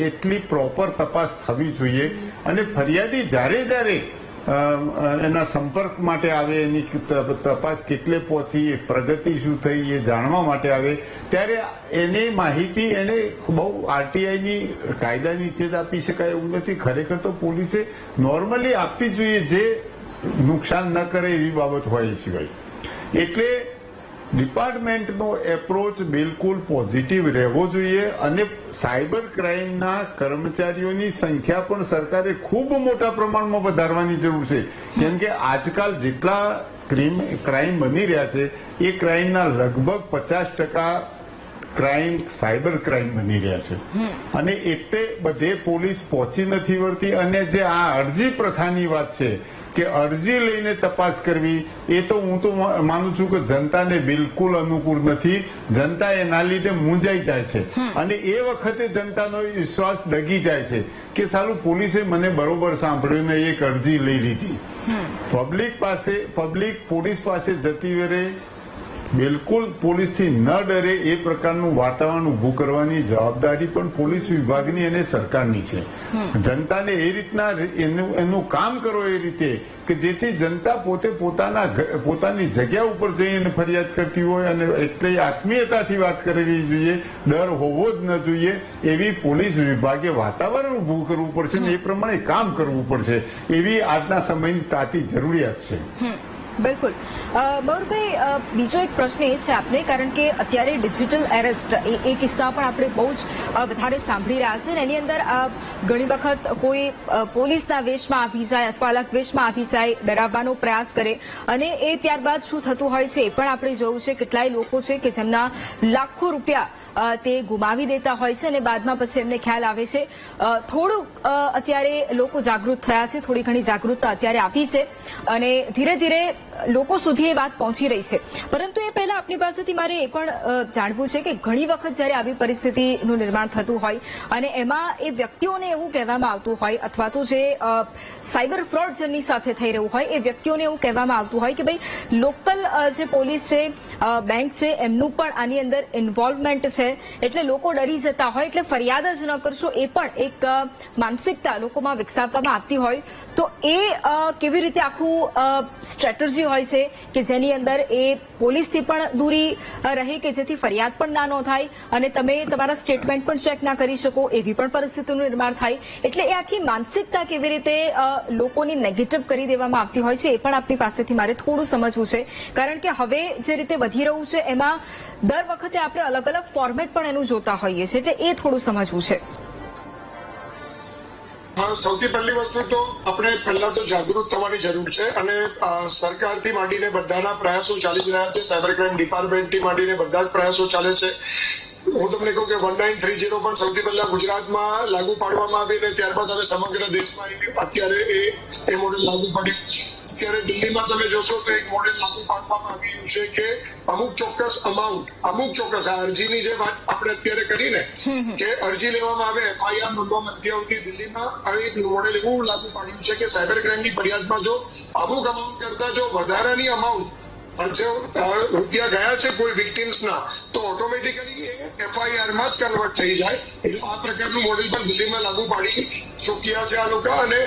એટલી પ્રોપર તપાસ થવી જોઈએ. અને ફરિયાદી જ્યારે એના સંપર્ક માટે આવે, એની તપાસ કેટલે પહોંચી, પ્રગતિ શું થઈ એ જાણવા માટે આવે ત્યારે એની માહિતી એને બહુ RTIની કાયદા નીચે જ આપી શકાય એવું નથી. ખરેખર તો પોલીસે નોર્મલી આપવી જોઈએ, જે નુકસાન ન કરે એવી બાબત હોય સિવાય. એટલે ડિપાર્ટમેન્ટનો એપ્રોચ બિલકુલ પોઝિટિવ રહેવો જોઈએ અને સાયબર ક્રાઇમના કર્મચારીઓની સંખ્યા પણ સરકારે ખૂબ મોટા પ્રમાણમાં વધારવાની જરૂર છે. કેમ કે આજકાલ જેટલા ક્રાઇમ બની રહ્યા છે એ ક્રાઇમના લગભગ 50% ક્રાઇમ સાયબર ક્રાઇમ બની રહ્યા છે અને એટલે બધે પોલીસ પહોંચી નથી વળતી. અને જે આ અરજી પ્રથાની વાત છે કે અરજી લઈને તપાસ કરવી એ તો હું તો માનું છું કે જનતાને બિલકુલ અનુકૂળ નથી. જનતા એના લીધે મૂંઝાઈ જાય છે અને એ વખતે જનતાનો વિશ્વાસ ડગી જાય છે કે સાલું પોલીસે મને બરોબર સાંભળ્યું ને એક અરજી લઈ લીધી. પબ્લિક પોલીસ પાસે જતી રહે, બિલકુલ પોલીસથી ન ડરે એ પ્રકારનું વાતાવરણ ઉભું કરવાની જવાબદારી પણ પોલીસ વિભાગની અને સરકારની છે. જનતાને એ રીતના એનું કામ કરો એ રીતે કે જેથી જનતા પોતે પોતાની જગ્યા ઉપર જઈને ફરિયાદ કરતી હોય અને એટલે આત્મીયતાથી વાત કરવી જોઈએ, ડર હોવો જ ન જોઈએ. એવી પોલીસ વિભાગે વાતાવરણ ઉભું કરવું પડશે ને એ પ્રમાણે કામ કરવું પડશે એવી આજના સમયની તાતી જરૂરિયાત છે. બિલકુલ. મયુરભાઈ, બીજો એક પ્રશ્ન એ છે આપને, કારણ કે અત્યારે ડિજિટલ એરેસ્ટ એ કિસ્સા પણ આપણે બહુ જ વધારે સાંભળી રહ્યા છે ને એની અંદર ઘણી વખત કોઈ પોલીસના વેશમાં આવી જાય અથવા અલગ વેશમાં આવી જાય, ડરાવવાનો પ્રયાસ કરે અને એ ત્યારબાદ શું થતું હોય છે એ પણ આપણે જોયું છે. કેટલાય લોકો છે કે જેમના લાખો રૂપિયા તે ગુમાવી દેતા હોય છે અને બાદમાં પછી એમને ખ્યાલ આવે છે. થોડુંક અત્યારે લોકો જાગૃત થયા છે, થોડી ઘણી જાગૃતતા અત્યારે આપી છે અને ધીરે ધીરે લોકો સુધી એ વાત પહોંચી રહી છે. પરંતુ એ પહેલા આપની પાસેથી મારે એ પણ જાણવું છે કે ઘણી વખત જ્યારે આવી પરિસ્થિતિનું નિર્માણ થતું હોય અને એમાં એ વ્યક્તિઓને એવું કહેવામાં આવતું હોય અથવા તો જે સાયબર ફ્રોડ જેમની સાથે થઈ રહ્યું હોય એ વ્યક્તિઓને એવું કહેવામાં આવતું હોય કે ભાઈ લોકલ જે પોલીસ છે, બેંક છે, એમનું પણ આની અંદર ઇન્વોલ્વમેન્ટ છે એટલે લોકો ડરી જતા હોય એટલે ફરિયાદ જ ન કરશો એ પણ એક માનસિકતા લોકોમાં વિકસાવવામાં આવતી હોય. તો એ કેવી રીતે આખું સ્ટ્રેટેજી હોય છે કે જેની અંદર એ પોલીસથી પણ દૂરી રહે કે જેથી ફરિયાદ પણ ના નોંધાય અને તમે તમારા સ્ટેટમેન્ટ પણ ચેક ના કરી શકો એવી પણ પરિસ્થિતિનું નિર્માણ થાય. એટલે એ આખી માનસિકતા કેવી રીતે લોકોની નેગેટિવ કરી દેવામાં આવતી હોય છે એ પણ આપની પાસેથી મારે થોડું સમજવું છે. કારણ કે હવે જે રીતે વધી રહ્યું છે એમાં દર વખતે આપણે અલગ અલગ ફોર્મેટ પણ એનું જોતા હોઈએ છીએ એટલે એ થોડું સમજવું છે. સૌથી પહેલી વસ્તુ તો આપણે પહેલા તો જાગૃત થવાની જરૂર છે અને સરકારથી માંડીને બધાના પ્રયાસો ચાલી જ રહ્યા છે. સાયબર ક્રાઇમ ડિપાર્ટમેન્ટથી માંડીને બધા જ પ્રયાસો ચાલે છે. હું તમને કહું કે 1930 પણ સૌથી પહેલા ગુજરાતમાં લાગુ પાડવામાં આવી અને ત્યારબાદ હવે સમગ્ર દેશમાં અત્યારે એ મોડેલ લાગુ પડ્યું. અત્યારે દિલ્હીમાં તમે જોશો તો એક મોડેલ લાગુ પાડવામાં આવ્યું છે કે અમુક ચોક્કસ અમાઉન્ટ, અમુક ચોક્કસ આ અરજીની જે વાત આપણે અત્યારે કરીને કે અરજી લેવામાં આવે, FIR નોંધવામાં નથી આવતી. દિલ્હીમાં હવે એક મોડેલ એવું લાગુ પાડ્યું છે કે સાયબર ક્રાઇમની ફરિયાદમાં જો અમુક અમાઉન્ટ કરતા જો વધારાની અમાઉન્ટ જો રૂપિયા ગયા છે કોઈ વિક્ટિમ્સના તો ઓટોમેટિકલી એ FIR માં જ કન્વર્ટ થઈ જાય. એટલે આ પ્રકારનું મોડેલ પણ દિલ્હીમાં લાગુ પાડી ચૂક્યા છે આ લોકો અને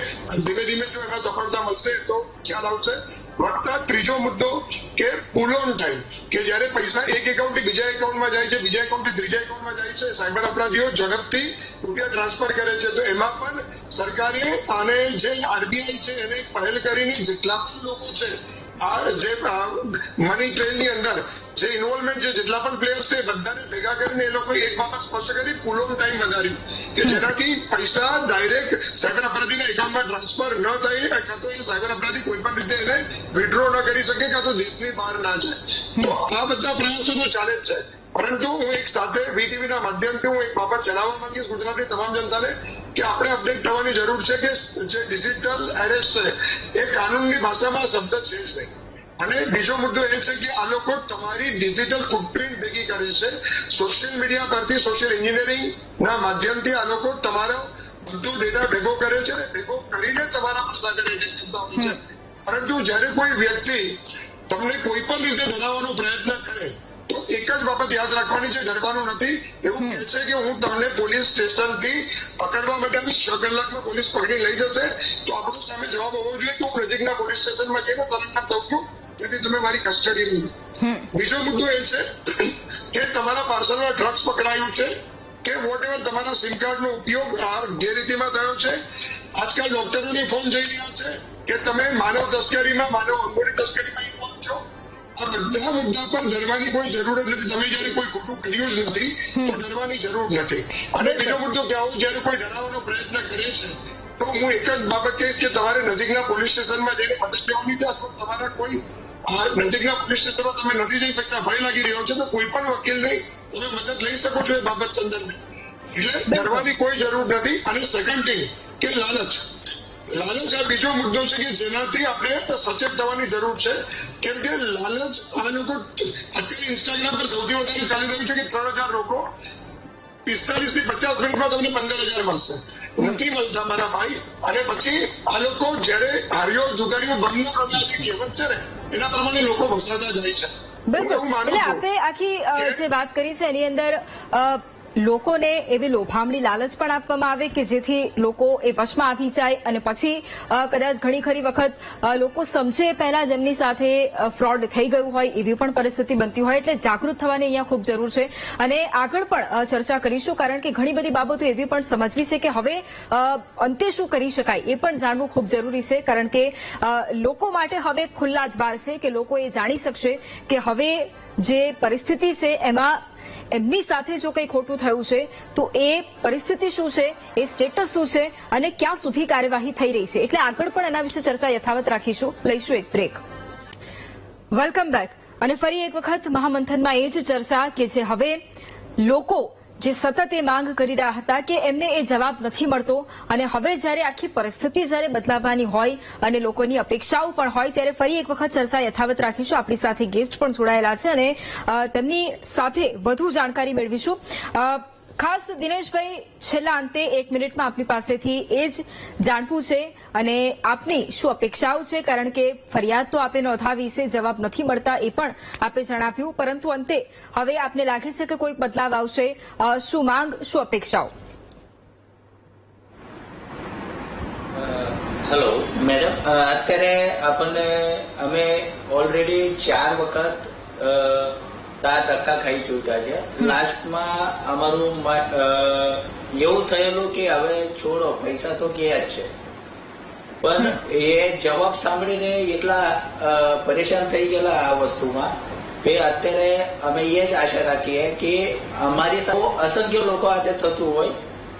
ધીમે ધીમે જો એમાં સફળતા મળશે તો ખ્યાલ આવશે. વત્તા ત્રીજો મુદ્દો કે પુલ ઓન ટાઈમ કે જ્યારે પૈસા એક એકાઉન્ટથી બીજા એકાઉન્ટમાં જાય છે, બીજા એકાઉન્ટથી ત્રીજા એકાઉન્ટમાં જાય છે, સાયબર અપરાધીઓ ઝડપથી રૂપિયા ટ્રાન્સફર કરે છે. તો એમાં પણ સરકારે આને જે RBI છે એને પહેલ કરીને જેટલા પણ લોકો છે આ જે મની ટ્રેલની અંદર જે ઇન્વોલ્વમેન્ટ છે, જેટલા પણ પ્લેયર્સ છે બધાને ભેગા કરીને એ લોકો એક બાબત સ્પષ્ટ કરી પુલ ઓન ટાઈમ વધાર્યું કે જેનાથી પૈસા ડાયરેક્ટ સાયબર અપરાધીના એકાઉન્ટમાં ટ્રાન્સફર ન થાય કાં તો એ સાયબર અપરાધી કોઈ પણ રીતે એને વિડ્રો ન કરી શકે કાં તો દેશની બહાર ના જાય. તો આ બધા પ્રયાસો તો ચાલે જ છે. પરંતુ હું એક સાથે VTVના માધ્યમથી હું એક બાબત જણાવવા માંગીશ ગુજરાતની તમામ જનતાને કે આપણે અપડેટ થવાની જરૂર છે કે જે ડિજિટલ એરેસ્ટ છે એ કાનૂનની ભાષામાં શબ્દ છે જ નહીં. અને બીજો મુદ્દો એ છે કે આ લોકો તમારી ડિજિટલ ફૂટપ્રિન્ટ ભેગી કરે છે. સોશિયલ મીડિયા પરથી સોશિયલ એન્જિનિયરિંગ ના માધ્યમથી આ લોકો તમારો બધો ડેટા ભેગો કરે છે, ભેગો કરીને તમારા પર સાયબર એટેક થતા હોય છે. પરંતુ જ્યારે કોઈ વ્યક્તિ તમને કોઈ પણ રીતે ડરાવવાનો પ્રયત્ન કરે તો એક જ બાબત યાદ રાખવાની છે, ડરવાનું નથી. એવું કહે છે કે હું તમને પોલીસ સ્ટેશનથી પકડવા માટે 6 કલાકમાં પોલીસ પકડી લઈ જશે તો આપણો સામે જવાબ હોવો જોઈએ કે હું નજીકના પોલીસ સ્ટેશનમાં જઈને સરેન્ડર થઉં છું તેથી તમે મારી કસ્ટડી લો. બીજો મુદ્દો એ છે કે તમારા પાર્સલમાં ડ્રગ્સ પકડાયું છે કે વોટએવર તમારા સિમ કાર્ડનો ઉપયોગ ગેરરીતિમાં થયો છે. આજકાલ ડોક્ટરોને ફોન જઈ રહ્યા છે કે તમે માનવ તસ્કરીમાં, માનવ અંગોની તસ્કરીમાં ઇન્વોલ્વ છો. આ બધા મુદ્દા પર ડરવાની કોઈ જરૂર જ નથી. તમે જયારે કોઈ ખોટું કર્યું જ નથી તો ડરવાની જરૂર નથી. અને બીજો મુદ્દો કે આવું જયારે કોઈ ડરાવવાનો પ્રયત્ન કરે છે તો હું એક જ બાબત કહીશ કે તમારે નજીકના પોલીસ સ્ટેશનમાં જઈને મદદ લેવાની છે અથવા તમારા કોઈ આ નજીકના પોલીસ સ્ટેશનમાં તમે નથી જઈ શકતા, ભય લાગી રહ્યો છે, તો કોઈ પણ વકીલની તમે મદદ લઈ શકો છો એ બાબત સંદર્ભે. એટલે ડરવાની કોઈ જરૂર નથી. અને સેકન્ડ થિંગ કે લાલચ આ બીજો મુદ્દો છે કે જેનાથી આપણે સચેત થવાની જરૂર છે. કેમ કે લાલચ આ લોકો અત્યારે ઇન્સ્ટાગ્રામ પર સૌથી વધારે ચાલી રહ્યું છે કે 3000 લોકો 45 થી 50 મિનિટમાં તમને 15000 મળશે. નથી મળતા મારા ભાઈ. અને પછી આ લોકો જયારે હાર્યો જુગારીઓ બંને પ્રમાણે કહેવત છે ને એના પ્રમાણે લોકો ફસાતા જાય છે. બિલકુલ. હું માનું એટલે છું આપણે આખી જે વાત કરી છે એની અંદર લોકોને એવી લોભામણી લાલચ પણ આપવામાં આવે કે જેથી લોકો એ વશમાં આવી જાય અને પછી કદાચ ઘણી ખરી વખત લોકો સમજે પહેલા જ એમની સાથે ફ્રોડ થઈ ગયું હોય એવી પણ પરિસ્થિતિ બનતી હોય. એટલે જાગૃત થવાની અહીંયા ખૂબ જરૂર છે અને આગળ પણ ચર્ચા કરીશું, કારણ કે ઘણી બધી બાબતો એવી પણ સમજવી છે કે હવે અંતે શું કરી શકાય એ પણ જાણવું ખૂબ જરૂરી છે. કારણ કે લોકો માટે હવે ખુલ્લા દ્વાર છે કે લોકો એ જાણી શકશે કે હવે જે પરિસ્થિતિ છે એમાં એમની સાથે જો કંઈ ખોટું થયું છે તો એ પરિસ્થિતિ શું છે, એ સ્ટેટસ શું છે અને ક્યાં સુધી કાર્યવાહી થઈ રહી છે. એટલે આગળ પણ એના વિશે ચર્ચા યથાવત રાખીશું. લઈશું એક બ્રેક. Welcome back. અને ફરી એક વખત મહામંથનમાં એ જ ચર્ચા કે જે હવે લોકો જે સતત એ માંગ કરી રહ્યા હતા કે એમને એ જવાબ નથી મળતો અને હવે જ્યારે આખી પરિસ્થિતિ જ્યારે બદલાવવાની હોય અને લોકોની અપેક્ષાઓ પણ હોય ત્યારે ફરી એક વખત ચર્ચા યથાવત રાખીશું. આપણી સાથે ગેસ્ટ પણ જોડાયેલા છે અને તેમની સાથે વધુ જાણકારી મેળવીશું. ખાસ દિનેશભાઈ, છેલ્લા અંતે 1 મિનિટમાં આપની પાસેથી એ જ જાણવું છે અને આપની શું અપેક્ષાઓ છે, કારણ કે ફરિયાદ તો આપે નોંધાવી છે, જવાબ નથી મળતા એ પણ આપે જણાવ્યું, પરંતુ અંતે હવે આપને લાગે છે કે કોઈ બદલાવ આવશે? શું માંગ, શું અપેક્ષાઓ? હેલો મેડમ, અત્યારે અમે ઓલરેડી 4 વખત ધક્કા ખાઈ ચૂક્યા છે. લાસ્ટમાં અમારું એવું થયેલું કે હવે છોડો, પૈસા તો ગયા જ છે, પણ એ જવાબ સાંભળીને એટલા પરેશાન થઈ ગયેલા આ વસ્તુમાં કે અત્યારે અમે એ જ આશા રાખીએ કે અમારી સાથે અસંખ્ય લોકો આજે થતું હોય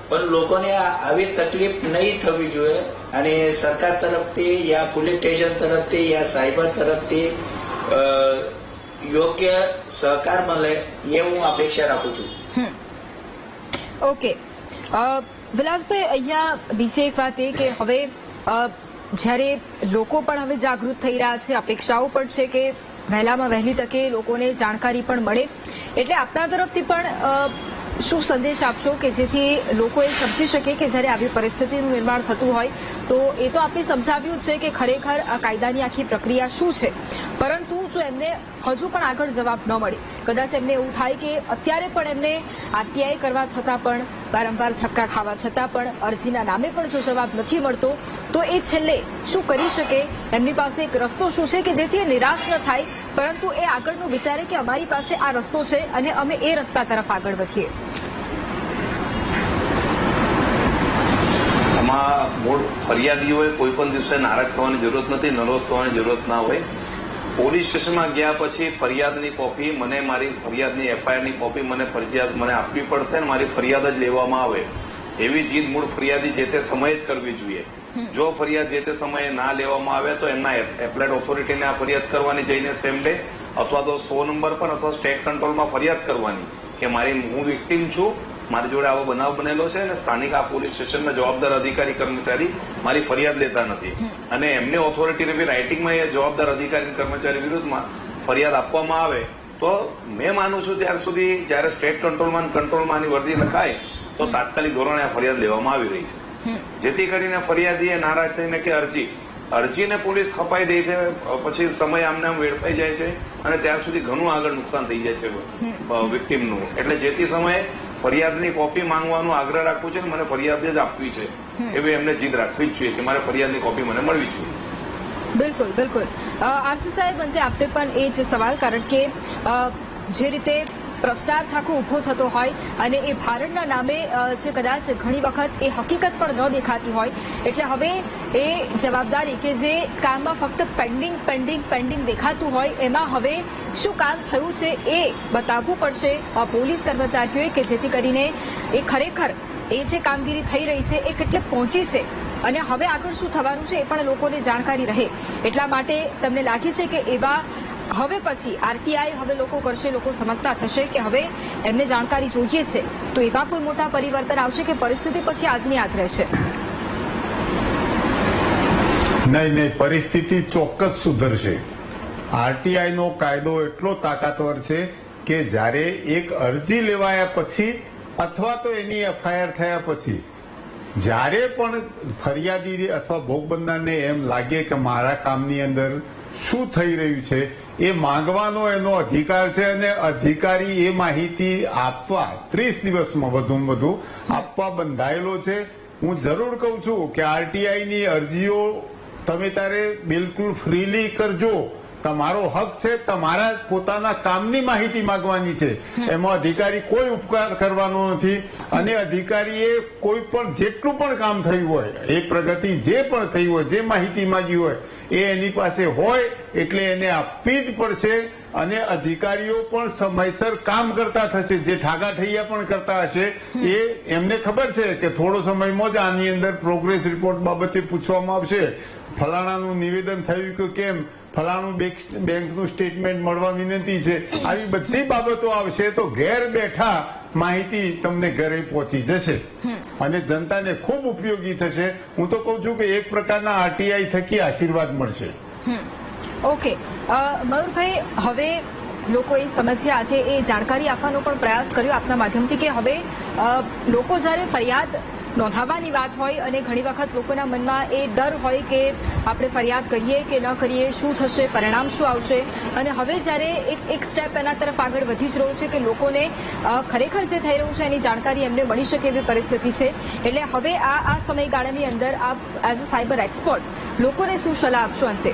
પણ લોકોને આવી તકલીફ નહીં થવી જોઈએ અને સરકાર તરફથી યા પોલીસ સ્ટેશન તરફથી યા સાયબર તરફથી યોગ્ય સહકાર મળે એ હું અપેક્ષા રાખું છું. ઓકે વિલાસભાઈ, અહીંયા બીજી એક વાત એ કે હવે જ્યારે લોકો પણ હવે જાગૃત થઈ રહ્યા છે, અપેક્ષાઓ પણ છે કે વહેલામાં વહેલી તકે લોકોને જાણકારી પણ મળે, એટલે આપના તરફથી પણ શું સંદેશ આપશો કે જેથી લોકો એ સમજી શકે કે જ્યારે આવી પરિસ્થિતિનું નિર્માણ થતું હોય તો એ તો આપણે સમજાવ્યું છે કે ખરેખર આ કાયદાની આખી પ્રક્રિયા શું છે, પરંતુ જો એમને હજુ પણ આગળ જવાબ ન મળે, કદાચ એમને એવું થાય કે અત્યારે પણ એમને આરટીઆઈ કરવા છતાં પણ વારંવાર ધક્કા ખાવા છતાં પણ અરજીના નામે પણ જો જવાબ નથી મળતો તો એ છેલ્લે શું કરી શકે? એમની પાસે એક રસ્તો શું છે કે જેથી એ નિરાશ ન થાય પરંતુ એ આગળનું વિચારે કે અમારી પાસે આ રસ્તો છે અને અમે એ રસ્તા તરફ આગળ વધીએ? આમાં મૂળ ફરિયાદીઓએ કોઈ પણ દિવસે નારાજ થવાની જરૂરત નથી, નર્વસ થવાની જરૂરત ના હોય. પોલીસ સ્ટેશનમાં ગયા પછી ફરિયાદની કોપી મને, મારી ફરિયાદની એફઆઈઆરની કોપી મને આપવી પડશે અને મારી ફરિયાદ જ લેવામાં આવે એવી જીદ મૂળ ફરિયાદી જે તે સમયે જ કરવી જોઈએ. જો ફરિયાદ જે તે સમયે ના લેવામાં આવે તો એમના એપ્લાઇડ ઓથોરિટીને આ ફરિયાદ કરવાની જઈને સેમ ડે અથવા તો 100 નંબર પર અથવા સ્ટેટ કંટ્રોલમાં ફરિયાદ કરવાની કે હું વિક્ટીમ છું, મારી જોડે આવો બનાવ બનેલો છે અને સ્થાનિક આ પોલીસ સ્ટેશનના જવાબદાર અધિકારી કર્મચારી મારી ફરિયાદ લેતા નથી અને એમને ઓથોરિટીને બી રાઇટિંગમાં એ જવાબદાર અધિકારી કર્મચારી વિરુદ્ધમાં ફરિયાદ આપવામાં આવે તો મેં માનું છું ત્યાર સુધી જયારે સ્ટેટ કંટ્રોલમાં વર્દી લખાય તો તાત્કાલિક ધોરણે આ ફરિયાદ લેવામાં આવી રહી છે, જેથી કરીને ફરિયાદીએ નારાજ થઈને કે અરજીને પોલીસ ખપાઈ દે છે, પછી સમય આમને આમ વેડફાઈ જાય છે અને ત્યાર સુધી ઘણું આગળ નુકસાન થઈ જાય છે વિક્ટીમનું. એટલે જેથી સમયે ફરિયાદની કોપી માંગવાનો આગ્રહ રાખવું છે, મને ફરિયાદ જ આપવી છે એવી એમને જીદ રાખવી જ જોઈએ કે મારે ફરિયાદની કોપી મને મળવી જોઈએ. બિલકુલ બિલકુલ. આરસી સાહેબ, અંતે આપણે પણ એ જ સવાલ, કારણ કે જે રીતે પ્રશ્નાર્થ આખો ઉભો થતો હોય અને એ ભારણના નામે જે કદાચ ઘણી વખત એ હકીકત પણ ન દેખાતી હોય, એટલે હવે એ જવાબદારી કે જે કામમાં ફક્ત પેન્ડિંગ દેખાતું હોય એમાં હવે શું કામ થયું છે એ બતાવવું પડશે પોલીસ કર્મચારીઓએ કે જેથી કરીને એ ખરેખર એ જે કામગીરી થઈ રહી છે એ કેટલે પહોંચી છે અને હવે આગળ શું થવાનું છે એ પણ લોકોને જાણકારી રહે એટલા માટે તમને લાગે છે કે એવા હવે પછી આરટીઆઈ હવે લોકો કરશે, લોકો સમજતા થશે કે હવે એમને જાણકારી જોઈએ છે, તો એવા કોઈ મોટા પરિવર્તન આવશે કે પરિસ્થિતિ પછી આજની આજ રહેશે? નહીં, પરિસ્થિતિ ચોક્કસ સુધરશે. આરટીઆઈ નો કાયદો એટલો તાકાતવર છે કે જ્યારે એક અરજી લેવાયા પછી અથવા તો એની એફઆઈઆર થયા પછી જ્યારે પણ ફરિયાદી અથવા ભોગ બનનારને એમ લાગે કે મારા કામની અંદર શું થઈ રહ્યું છે એ માંગવાનો એનો અધિકાર છે અને અધિકારી એ માહિતી આપવા 30 દિવસમાં વધુમાં વધુ આપવા બંધાયેલો છે. હું જરૂર કહું છું કે આરટીઆઈ ની અરજીઓ તમે તારે બિલકુલ ફ્રીલી કરજો. તમારો હક છે, તમારા પોતાના કામની માહિતી માંગવાની છે. એમાં અધિકારી કોઈ ઉપકાર કરવાનો નથી અને અધિકારીએ કોઈ પણ જેટલું પણ કામ થયું હોય, એ પ્રગતિ જે પણ થઈ હોય, જે માહિતી માંગી હોય એ એની પાસે હોય એટલે એને આપવી જ પડશે અને અધિકારીઓ પણ સમયસર કામ કરતા થશે. જે ઠાગાઠૈયા પણ કરતા હશે એ એમને ખબર છે કે થોડો સમયમાં જ આની અંદર પ્રોગ્રેસ રિપોર્ટ બાબતે પૂછવામાં આવશે, ફલાણાનું નિવેદન થયું કે કેમ, ફલાણું બેંકનું સ્ટેટમેન્ટ મળવા વિનંતી છે. આવી બધી બાબતો આવશે તો ઘેર બેઠા માહિતી તમને ઘરે પહોંચી જશે અને જનતાને ખૂબ ઉપયોગી થશે. હું તો કહું છું કે એક પ્રકારના આરટીઆઈ થકી આશીર્વાદ મળશે. ઓકે મયુરભાઈ, હવે લોકો એ સમજ્યા, આજે એ જાણકારી આપવાનો પણ પ્રયાસ કર્યો આપના માધ્યમથી કે હવે લોકો જ્યારે ફરિયાદ નોંધાવવાની વાત હોય અને ઘણી વખત લોકોના મનમાં એ ડર હોય કે આપણે ફરિયાદ કરીએ કે ન કરીએ, શું થશે, પરિણામ શું આવશે, અને હવે જ્યારે એક સ્ટેપ એના તરફ આગળ વધી જ રહ્યું છે કે લોકોને ખરેખર જે થઈ રહ્યું છે એની જાણકારી એમને મળી શકે એવી પરિસ્થિતિ છે. એટલે હવે આ સમયગાળાની અંદર આપ એઝ અ સાયબર એક્સપર્ટ લોકોને શું સલાહ આપશો અંતે?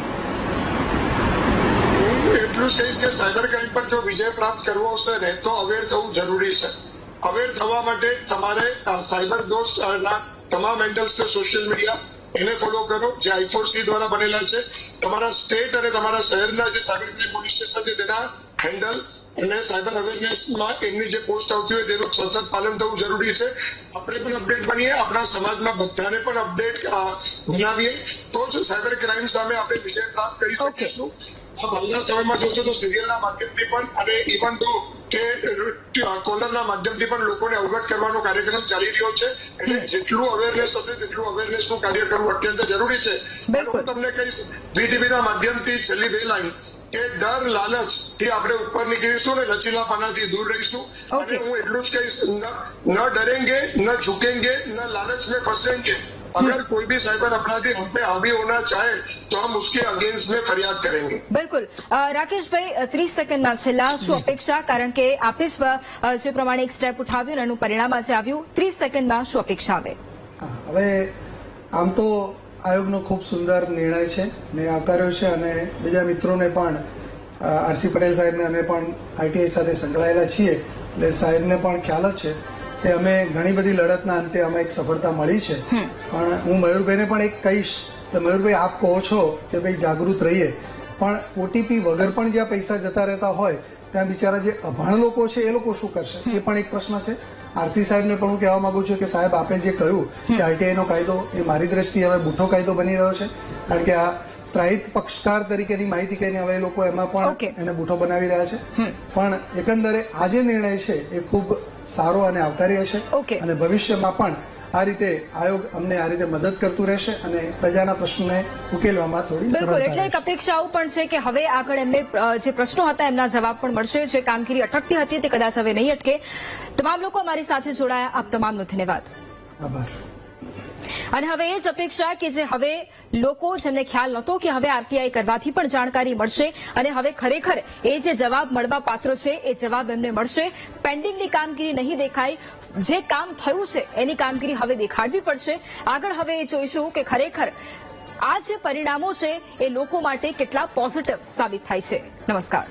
હું એટલું જ કહીશ કે સાયબર ક્રાઇમ પર જો વિજય પ્રાપ્ત કરવો હશે ને તો અવેર થવું જરૂરી છે. અવેર થવા માટે તમારે સાયબર દોસ્તના તમામ હેન્ડલ્સ છે સોશિયલ મીડિયા, એને ફોલો કરો જે I4C દ્વારા બનેલા છે. તમારા સ્ટેટ અને તમારા શહેરના જે સાયબર ક્રાઇમ પોલીસ સ્ટેશન છે તેના હેન્ડલ અને સાયબર અવેરનેસમાં એમની જે પોસ્ટ આવતી હોય તેનું સતત પાલન થવું જરૂરી છે. આપણે પણ અપડેટ બનીએ, આપણા સમાજમાં બધાને પણ અપડેટ બનાવીએ તો જ સાયબર ક્રાઇમ સામે આપણે વિજય પ્રાપ્ત કરી શકીશું. આ હાલના સમયમાં જોશો તો સિરિયલના માધ્યમથી પણ અને ઇવન તો કે કોલરના માધ્યમથી પણ લોકોને અવગત કરવાનો કાર્યક્રમ ચાલી રહ્યો છે. એટલે જેટલું અવેરનેસ હશે તેટલું અવેરનેસનું કાર્ય કરવું અત્યંત જરૂરી છે. હું તમને કહીશ VTVના માધ્યમથી છેલ્લી 2 લાઈન કે ડર લાલચ થી આપણે ઉપર નીકળીશું ને લચીલાપણાથી દૂર રહીશું. અને હું એટલું જ કહીશ, ન ડરેંગે, ન ઝુકેંગે, ન લાલચ में फंसेंगे. अगर कोई भी साइबर अपराधी हम पे हावी होना चाहे तो हम उसके अगेंस्ट में फरियाद करेंगे. બિલકુલ. રાકેશભાઈ, 30 સેકન્ડમાં છેલ્લા શું અપેક્ષા, કારણ કે આપે જે પ્રમાણે એક સ્ટેપ ઉઠાવ્યું એનું પરિણામ આજે આવ્યું, 30 સેકન્ડમાં શું અપેક્ષા આવે? હવે આમ તો આયોગનો ખૂબ સુંદર નિર્ણય છે, મેં આવકાર્યો છે અને બીજા મિત્રોને પણ, આરસી પટેલ સાહેબને અમે પણ આરટીઆઈ સાથે સંકળાયેલા છીએ એટલે સાહેબને પણ ખ્યાલ જ છે કે અમે ઘણી બધી લડતના અંતે અમે એક સફળતા મળી છે. પણ હું મયુરભાઈને પણ એક કહીશ કે મયુરભાઈ, આપ કહો છો કે ભાઈ જાગૃત રહીએ, પણ ઓટીપી વગર પણ જ્યાં પૈસા જતા રહેતા હોય ત્યાં બિચારા જે અભણ લોકો છે એ લોકો શું કરશે એ પણ એક પ્રશ્ન છે. આરસી સાહેબને પણ હું કહેવા માંગુ છું કે સાહેબ, આપે જે કહ્યું કે આરટીઆઈ નો કાયદો એ મારી દ્રષ્ટિએ હવે બુઠ્ઠો કાયદો બની રહ્યો છે, કારણ કે આ ત્રાહિત પક્ષકાર તરીકેની માહિતી કહીને હવે લોકો એમાં પણ એને બુઠ્ઠો બનાવી રહ્યા છે. પણ એકંદરે આ જે નિર્ણય છે એ ખૂબ સારો અને આવકાર્ય છે અને ભવિષ્યમાં પણ આ રીતે આયોગ અમને આ રીતે મદદ કરતું રહેશે અને પ્રજાના પ્રશ્નોને ઉકેલવામાં થોડી બિલકુલ. એટલે એક અપેક્ષાઓ પણ છે કે હવે આગળ એમને જે પ્રશ્નો હતા એમના જવાબ પણ મળશે. જે કામગીરી અટકતી હતી તે કદાચ હવે નહીં અટકે. તમામ લોકો અમારી સાથે જોડાયા, આપ તમામનો ધન્યવાદ. આભાર. અને હવે એ જ અપેક્ષા કે જે હવે લોકો જેમને ખ્યાલ નહોતો કે હવે આરટીઆઈ કરવાથી પણ જાણકારી મળશે અને હવે ખરેખર એ જે જવાબ મળવા પાત્ર છે એ જવાબ એમને મળશે. પેન્ડિંગની કામગીરી નહીં દેખાય, જે કામ થયું છે એની કામગીરી હવે દેખાડવી પડશે. આગળ હવે એ જોઈશું કે ખરેખર આ જે પરિણામો છે એ લોકો માટે કેટલા પોઝિટિવ સાબિત થાય છે. નમસ્કાર.